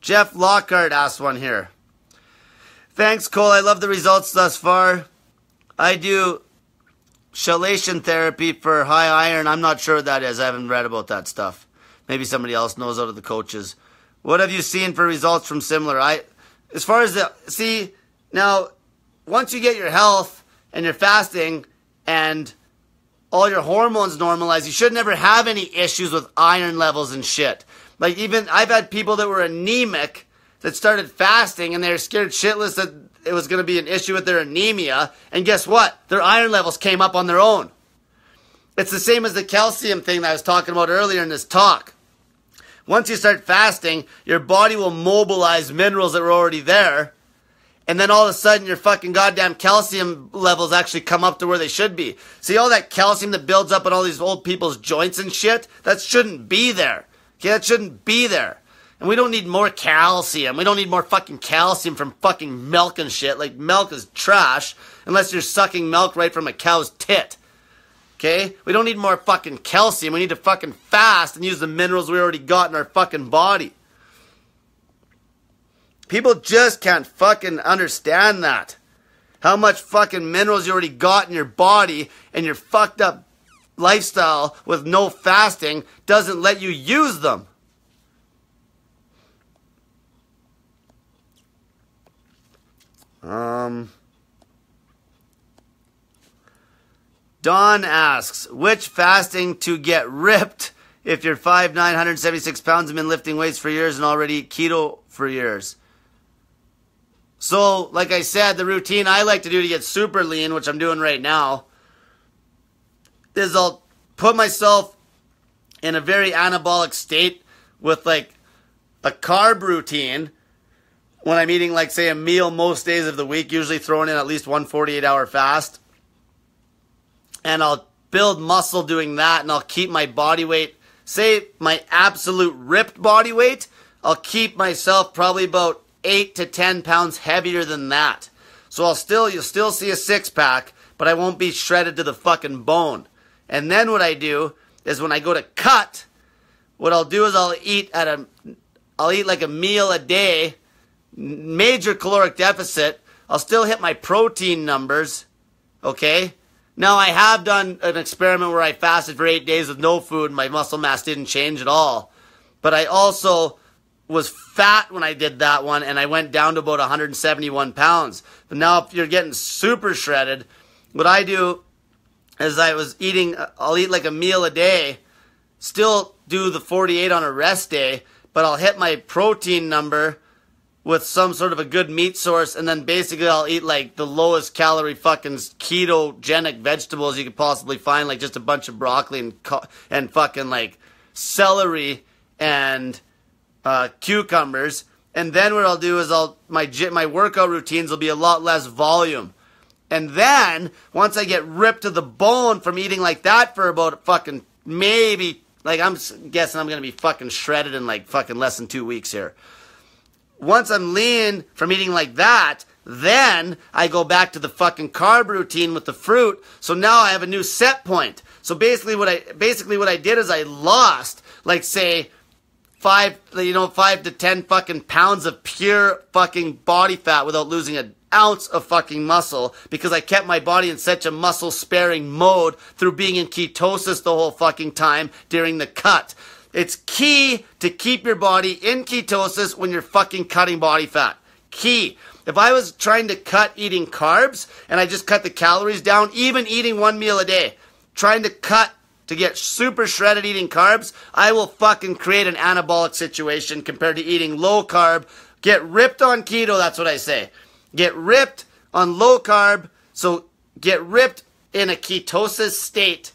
[SPEAKER 1] Jeff Lockhart asked one here. Thanks, Cole. I love the results thus far. I do chelation therapy for high iron. I'm not sure what that is. I haven't read about that stuff. Maybe somebody else knows out of the coaches. What have you seen for results from similar? Now, once you get your health and you're fasting and all your hormones normalize, you should never have any issues with iron levels and shit. Like, even I've had people that were anemic that started fasting and they were scared shitless that it was going to be an issue with their anemia. And guess what? Their iron levels came up on their own. It's the same as the calcium thing that I was talking about earlier in this talk. Once you start fasting, your body will mobilize minerals that were already there. And then all of a sudden, your fucking goddamn calcium levels actually come up to where they should be. See all that calcium that builds up in all these old people's joints and shit? That shouldn't be there. Okay, that shouldn't be there. And we don't need more calcium. We don't need more fucking calcium from fucking milk and shit. Like, milk is trash unless you're sucking milk right from a cow's tit. Okay? We don't need more fucking calcium. We need to fucking fast and use the minerals we already got in our fucking body. People just can't fucking understand that. How much fucking minerals you already got in your body, and your fucked up lifestyle with no fasting doesn't let you use them. Don asks, which fasting to get ripped if you're 5'9", 176 pounds and been lifting weights for years and already eat keto for years? So, like I said, the routine I like to do to get super lean, which I'm doing right now, is I'll put myself in a very anabolic state with like a carb routine when I'm eating, like, say, a meal most days of the week, usually throwing in at least one 48-hour fast. And I'll build muscle doing that, and I'll keep my body weight, say my absolute ripped body weight, I'll keep myself probably about 8 to 10 pounds heavier than that. So you'll still see a six-pack, but I won't be shredded to the fucking bone. And then what I do is when I go to cut, what I'll do is I'll eat like a meal a day, major caloric deficit. I'll still hit my protein numbers, okay? Now, I have done an experiment where I fasted for 8 days with no food and my muscle mass didn't change at all. But I also was fat when I did that one, and I went down to about 171 pounds. But now if you're getting super shredded, what I do is I'll eat like a meal a day, still do the 48 on a rest day, but I'll hit my protein number with some sort of a good meat source, and then basically I'll eat like the lowest calorie fucking ketogenic vegetables you could possibly find, like just a bunch of broccoli and fucking like celery and cucumbers. And then what I'll do is my workout routines will be a lot less volume. And then once I get ripped to the bone from eating like that for about fucking maybe, like, I'm guessing I'm going to be fucking shredded in like fucking less than 2 weeks here. Once I'm lean from eating like that, then I go back to the fucking carb routine with the fruit. So now I have a new set point. So basically what I did is I lost, like, say, 5 to 10 fucking pounds of pure fucking body fat without losing an ounce of fucking muscle, because I kept my body in such a muscle sparing mode through being in ketosis the whole fucking time during the cut. It's key to keep your body in ketosis when you're fucking cutting body fat. Key. If I was trying to cut eating carbs and I just cut the calories down, even eating 1 meal a day, trying to cut to get super shredded eating carbs, I will fucking create an anabolic situation compared to eating low carb. Get ripped on keto, that's what I say. Get ripped on low carb, so get ripped in a ketosis state.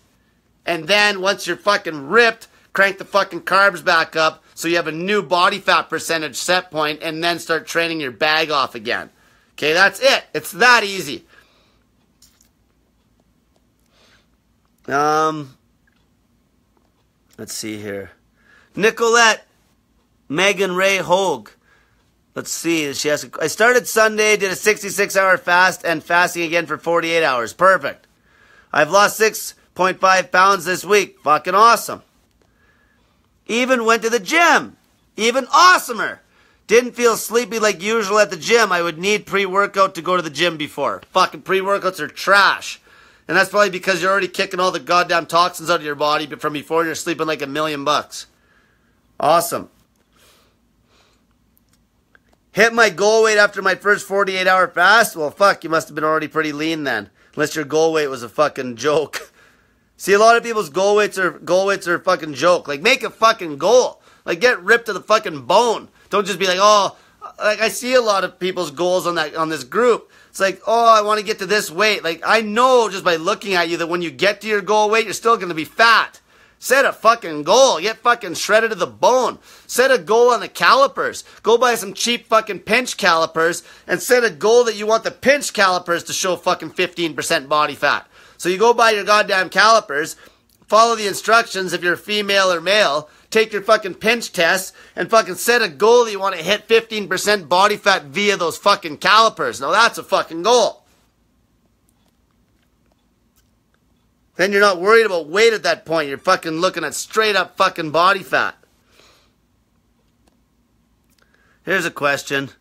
[SPEAKER 1] And then once you're fucking ripped, crank the fucking carbs back up so you have a new body fat percentage set point, and then start training your bag off again. Okay, that's it. It's that easy. Let's see here. Nicolette Megan Ray Hogue. Let's see. She has. I started Sunday, did a 66-hour fast, and fasting again for 48 hours. Perfect. I've lost 6.5 pounds this week. Fucking awesome. Even went to the gym. Even awesomer. Didn't feel sleepy like usual at the gym. I would need pre-workout to go to the gym before. Fucking pre-workouts are trash. And that's probably because you're already kicking all the goddamn toxins out of your body from before and you're sleeping like $1 million. Awesome. Hit my goal weight after my first 48-hour fast? Well, fuck, you must have been already pretty lean then. Unless your goal weight was a fucking joke. See, a lot of people's goal weights are a fucking joke. Like, make a fucking goal. Like, get ripped to the fucking bone. Don't just be like, oh, like I see a lot of people's goals on this group. It's like, oh, I want to get to this weight. Like, I know just by looking at you that when you get to your goal weight, you're still going to be fat. Set a fucking goal. Get fucking shredded to the bone. Set a goal on the calipers. Go buy some cheap fucking pinch calipers and set a goal that you want the pinch calipers to show fucking 15% body fat. So you go buy your goddamn calipers, follow the instructions if you're female or male, take your fucking pinch tests, and fucking set a goal that you want to hit 15% body fat via those fucking calipers. Now that's a fucking goal. Then you're not worried about weight at that point. You're fucking looking at straight up fucking body fat. Here's a question.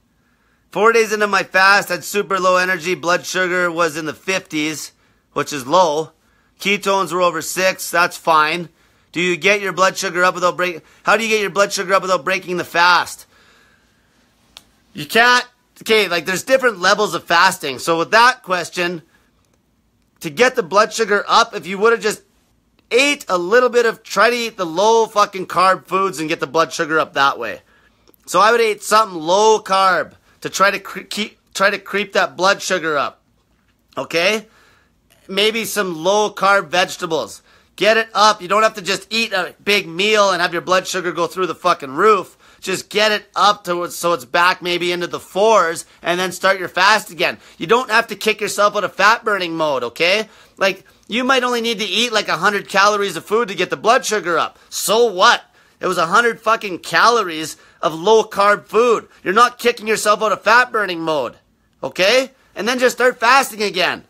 [SPEAKER 1] 4 days into my fast, had super low energy. Blood sugar was in the 50s, which is low. Ketones were over 6. That's fine. Do you get your blood sugar up without breaking? How do you get your blood sugar up without breaking the fast? You can't. Okay, like there's different levels of fasting. So with that question, to get the blood sugar up, if you would have just ate a little bit of, try to eat the low fucking carb foods and get the blood sugar up that way. So I would eat something low carb to try to creep that blood sugar up. Okay? Maybe some low carb vegetables. Get it up. You don't have to just eat a big meal and have your blood sugar go through the fucking roof. Just get it up to so it's back maybe into the 4s and then start your fast again. You don't have to kick yourself out of fat burning mode, okay? Like, you might only need to eat like 100 calories of food to get the blood sugar up. So what? It was 100 fucking calories of low carb food. You're not kicking yourself out of fat burning mode, okay? And then just start fasting again.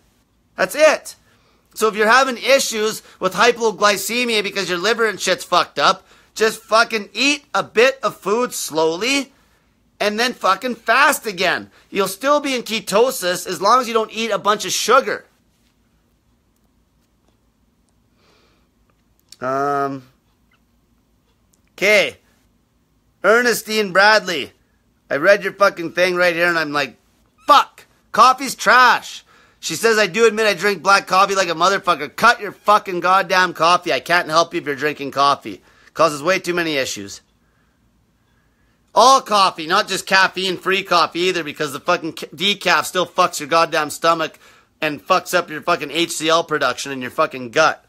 [SPEAKER 1] That's it. So if you're having issues with hypoglycemia because your liver and shit's fucked up, just fucking eat a bit of food slowly and then fucking fast again. You'll still be in ketosis as long as you don't eat a bunch of sugar. Okay. Ernestine Bradley. I read your fucking thing right here and I'm like, fuck. Coffee's trash. She says, I do admit I drink black coffee like a motherfucker. Cut your fucking goddamn coffee. I can't help you if you're drinking coffee. Causes way too many issues. All coffee, not just caffeine-free coffee either, because the fucking decaf still fucks your goddamn stomach and fucks up your fucking HCl production in your fucking gut.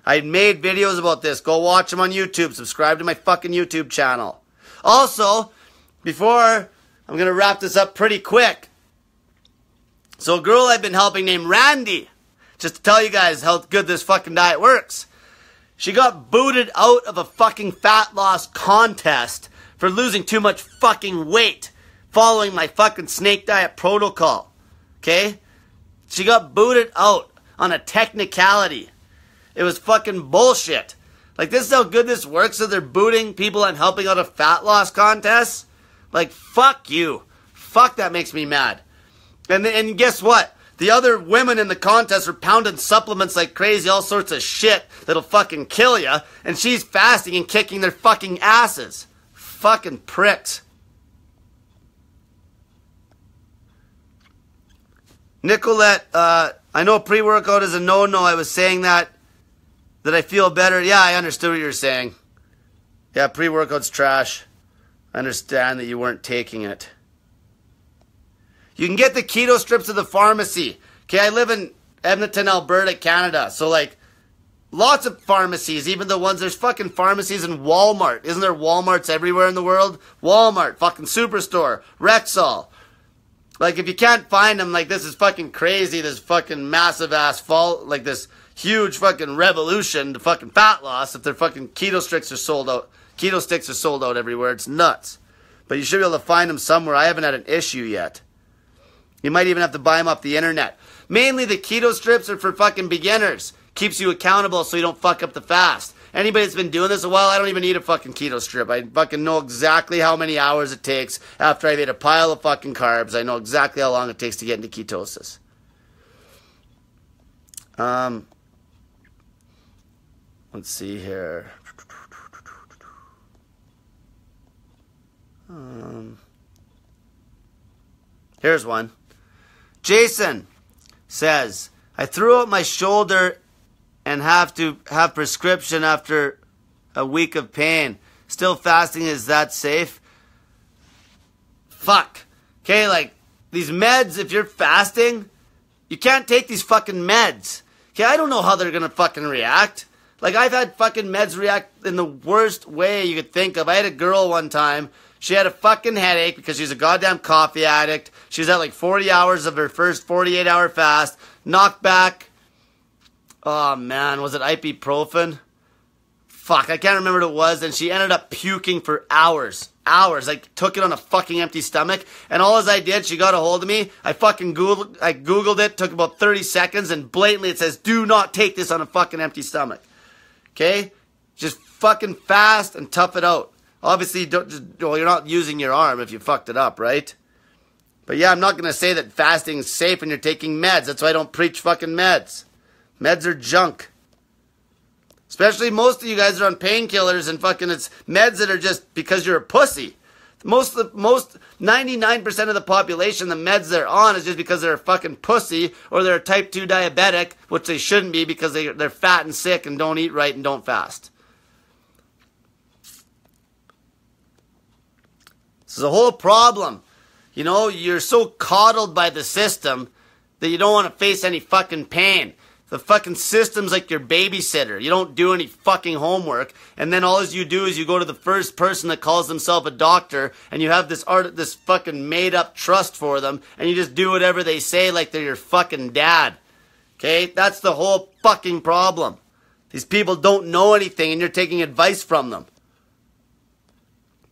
[SPEAKER 1] I made videos about this. Go watch them on YouTube. Subscribe to my fucking YouTube channel. Also, before, I'm going to wrap this up pretty quick. So a girl I've been helping named Randy, just to tell you guys how good this fucking diet works. She got booted out of a fucking fat loss contest for losing too much fucking weight following my fucking snake diet protocol. Okay? She got booted out on a technicality. It was fucking bullshit. Like, this is how good this works, so they're booting people I'm helping out of fat loss contests? Like, fuck you. Fuck, that makes me mad. And guess what? The other women in the contest are pounding supplements like crazy, all sorts of shit that'll fucking kill you, and she's fasting and kicking their fucking asses. Fucking pricks. Nicolette, I know pre-workout is a no-no. I was saying that I feel better. Yeah, I understood what you were saying. Yeah, pre-workout's trash. I understand that you weren't taking it. You can get the keto strips at the pharmacy. Okay, I live in Edmonton, Alberta, Canada. So, like, lots of pharmacies, even the ones, there's fucking pharmacies in Walmart. Isn't there Walmarts everywhere in the world? Walmart, fucking Superstore, Rexall. Like, if you can't find them, like, this is fucking crazy, this fucking massive ass fall, like this huge fucking revolution to fucking fat loss if their fucking keto sticks are sold out. Keto sticks are sold out everywhere. It's nuts. But you should be able to find them somewhere. I haven't had an issue yet. You might even have to buy them off the internet. Mainly the keto strips are for fucking beginners. Keeps you accountable so you don't fuck up the fast. Anybody that's been doing this a while, I don't even need a fucking keto strip. I fucking know exactly how many hours it takes after I've ate a pile of fucking carbs. I know exactly how long it takes to get into ketosis. Let's see here. Here's one. Jason says, I threw out my shoulder and have to have prescription after a week of pain. Still fasting, is that safe? Fuck. Okay, like, these meds, if you're fasting, you can't take these fucking meds. Okay, I don't know how they're gonna fucking react. Like, I've had fucking meds react in the worst way you could think of. I had a girl one time, she had a fucking headache because she's a goddamn coffee addict. She was at like 40 hours of her first 48-hour fast. Knocked back. Oh man, was it ibuprofen? Fuck, I can't remember what it was. And she ended up puking for hours. Hours. Like, took it on a fucking empty stomach. And all as I did, she got a hold of me. I Googled it. Took about 30 seconds. And blatantly it says, do not take this on a fucking empty stomach. Okay? Just fucking fast and tough it out. Obviously, you're not using your arm if you fucked it up, right? But yeah, I'm not going to say that fasting is safe when you're taking meds. That's why I don't preach fucking meds. Meds are junk. Especially most of you guys are on painkillers and fucking it's meds that are just because you're a pussy. Most 99% of the population, the meds they're on is just because they're a fucking pussy or they're a type 2 diabetic, which they shouldn't be because they're fat and sick and don't eat right and don't fast. This is a whole problem. You know, you're so coddled by the system that you don't want to face any fucking pain. The fucking system's like your babysitter. You don't do any fucking homework. And then all you do is you go to the first person that calls themselves a doctor and you have this fucking made up trust for them and you just do whatever they say like they're your fucking dad. Okay? That's the whole fucking problem. These people don't know anything and you're taking advice from them.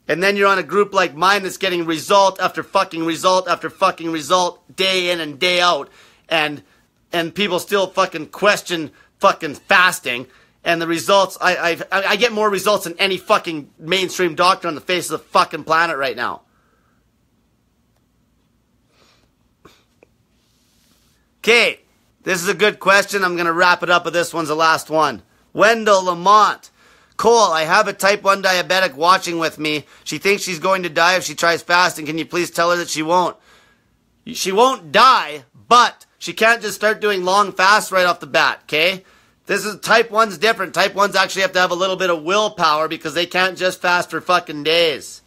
[SPEAKER 1] And then you're on a group like mine that's getting result after fucking result after fucking result day in and day out. And people still fucking question fucking fasting. And the results, I get more results than any fucking mainstream doctor on the face of the fucking planet right now. Okay, this is a good question. I'm going to wrap it up with this one's the last one. Wendell Lamont. Cole, I have a type 1 diabetic watching with me. She thinks she's going to die if she tries fasting. Can you please tell her that she won't? She won't die, but she can't just start doing long fasts right off the bat, okay? This is, type 1's different. Type 1's actually have to have a little bit of willpower because they can't just fast for fucking days.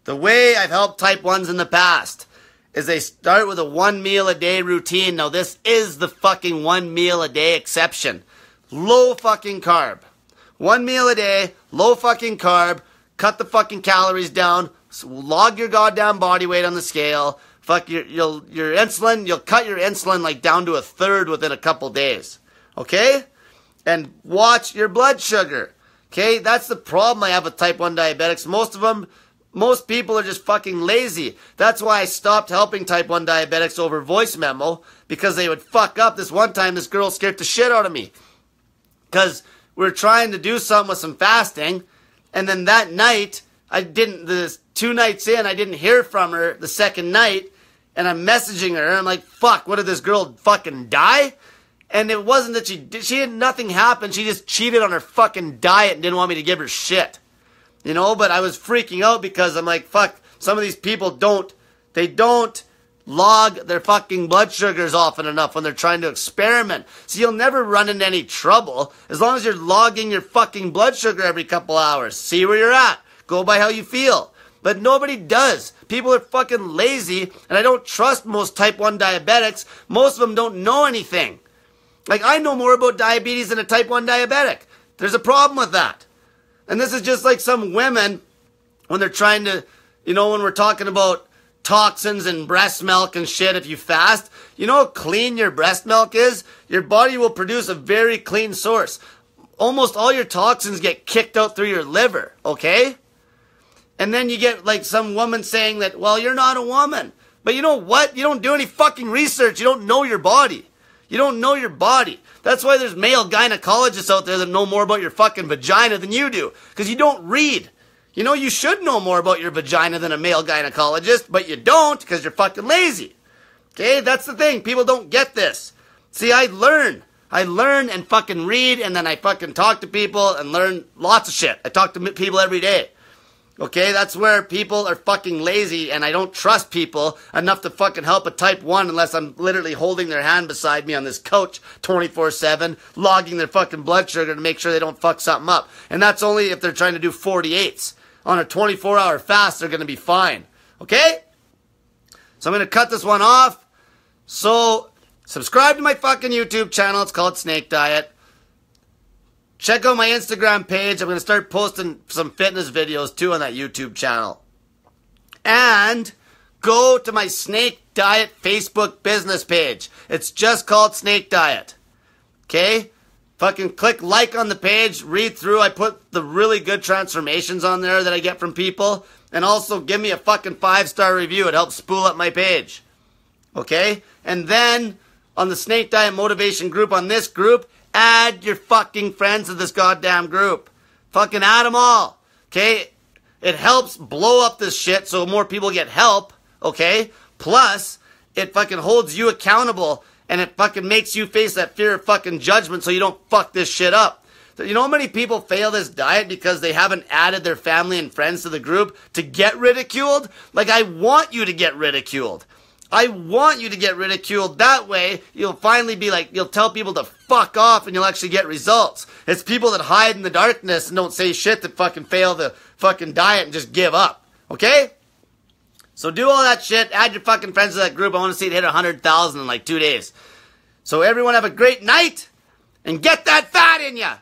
[SPEAKER 1] The way I've helped type 1's in the past is they start with a 1 meal a day routine. Now this is the fucking 1 meal a day exception. Low fucking carb. 1 meal a day, low fucking carb, cut the fucking calories down, log your goddamn body weight on the scale, fuck your insulin, you'll cut your insulin like down to a third within a couple days. Okay? And watch your blood sugar. Okay? That's the problem I have with type 1 diabetics. Most people are just fucking lazy. That's why I stopped helping type 1 diabetics over voice memo, because they would fuck up. This one time, this girl scared the shit out of me. Because we were trying to do something with some fasting, and then that night, the 2 nights in, I didn't hear from her the second night, And I'm messaging her, and I'm like, fuck, what did this girl fucking die? And it wasn't that she had nothing happen. She just cheated on her fucking diet and didn't want me to give her shit. You know, but I was freaking out because I'm like, fuck, some of these people don't log their fucking blood sugars often enough when they're trying to experiment. So you'll never run into any trouble as long as you're logging your fucking blood sugar every couple hours. See where you're at. Go by how you feel. But nobody does. People are fucking lazy, and I don't trust most type 1 diabetics. Most of them don't know anything. Like, I know more about diabetes than a type 1 diabetic. There's a problem with that. And this is just like some women when they're trying to, you know, when we're talking about toxins and breast milk and shit if you fast. You know how clean your breast milk is? Your body will produce a very clean source. Almost all your toxins get kicked out through your liver, okay? And then you get like some woman saying that, well, you're not a woman. But you know what? You don't do any fucking research. You don't know your body. You don't know your body. That's why there's male gynecologists out there that know more about your fucking vagina than you do. Because you don't read. You know, you should know more about your vagina than a male gynecologist, but you don't because you're fucking lazy. Okay? That's the thing. People don't get this. See, I learn. I learn and fucking read, and then I fucking talk to people and learn lots of shit. I talk to people every day. Okay, that's where people are fucking lazy, and I don't trust people enough to fucking help a type 1 unless I'm literally holding their hand beside me on this couch 24/7, logging their fucking blood sugar to make sure they don't fuck something up. And that's only if they're trying to do 48s. On a 24-hour fast, they're going to be fine. Okay? So I'm going to cut this one off. So, subscribe to my fucking YouTube channel. It's called Snake Diet. Check out my Instagram page. I'm going to start posting some fitness videos too on that YouTube channel. And go to my Snake Diet Facebook business page. It's just called Snake Diet. Okay? Fucking click like on the page, read through. I put the really good transformations on there that I get from people. And also give me a fucking 5-star review. It helps spool up my page. Okay? And then on the Snake Diet Motivation group, on this group, add your fucking friends to this goddamn group. Fucking add them all. Okay? It helps blow up this shit so more people get help. Okay? Plus, it fucking holds you accountable and it fucking makes you face that fear of fucking judgment so you don't fuck this shit up. You know how many people fail this diet because they haven't added their family and friends to the group to get ridiculed? Like, I want you to get ridiculed. I want you to get ridiculed. That way, you'll finally be like, you'll tell people to fuck off and you'll actually get results. It's people that hide in the darkness and don't say shit that fucking fail the fucking diet and just give up. Okay? So do all that shit. Add your fucking friends to that group. I want to see it hit 100,000 in like 2 days. So everyone have a great night and get that fat in ya.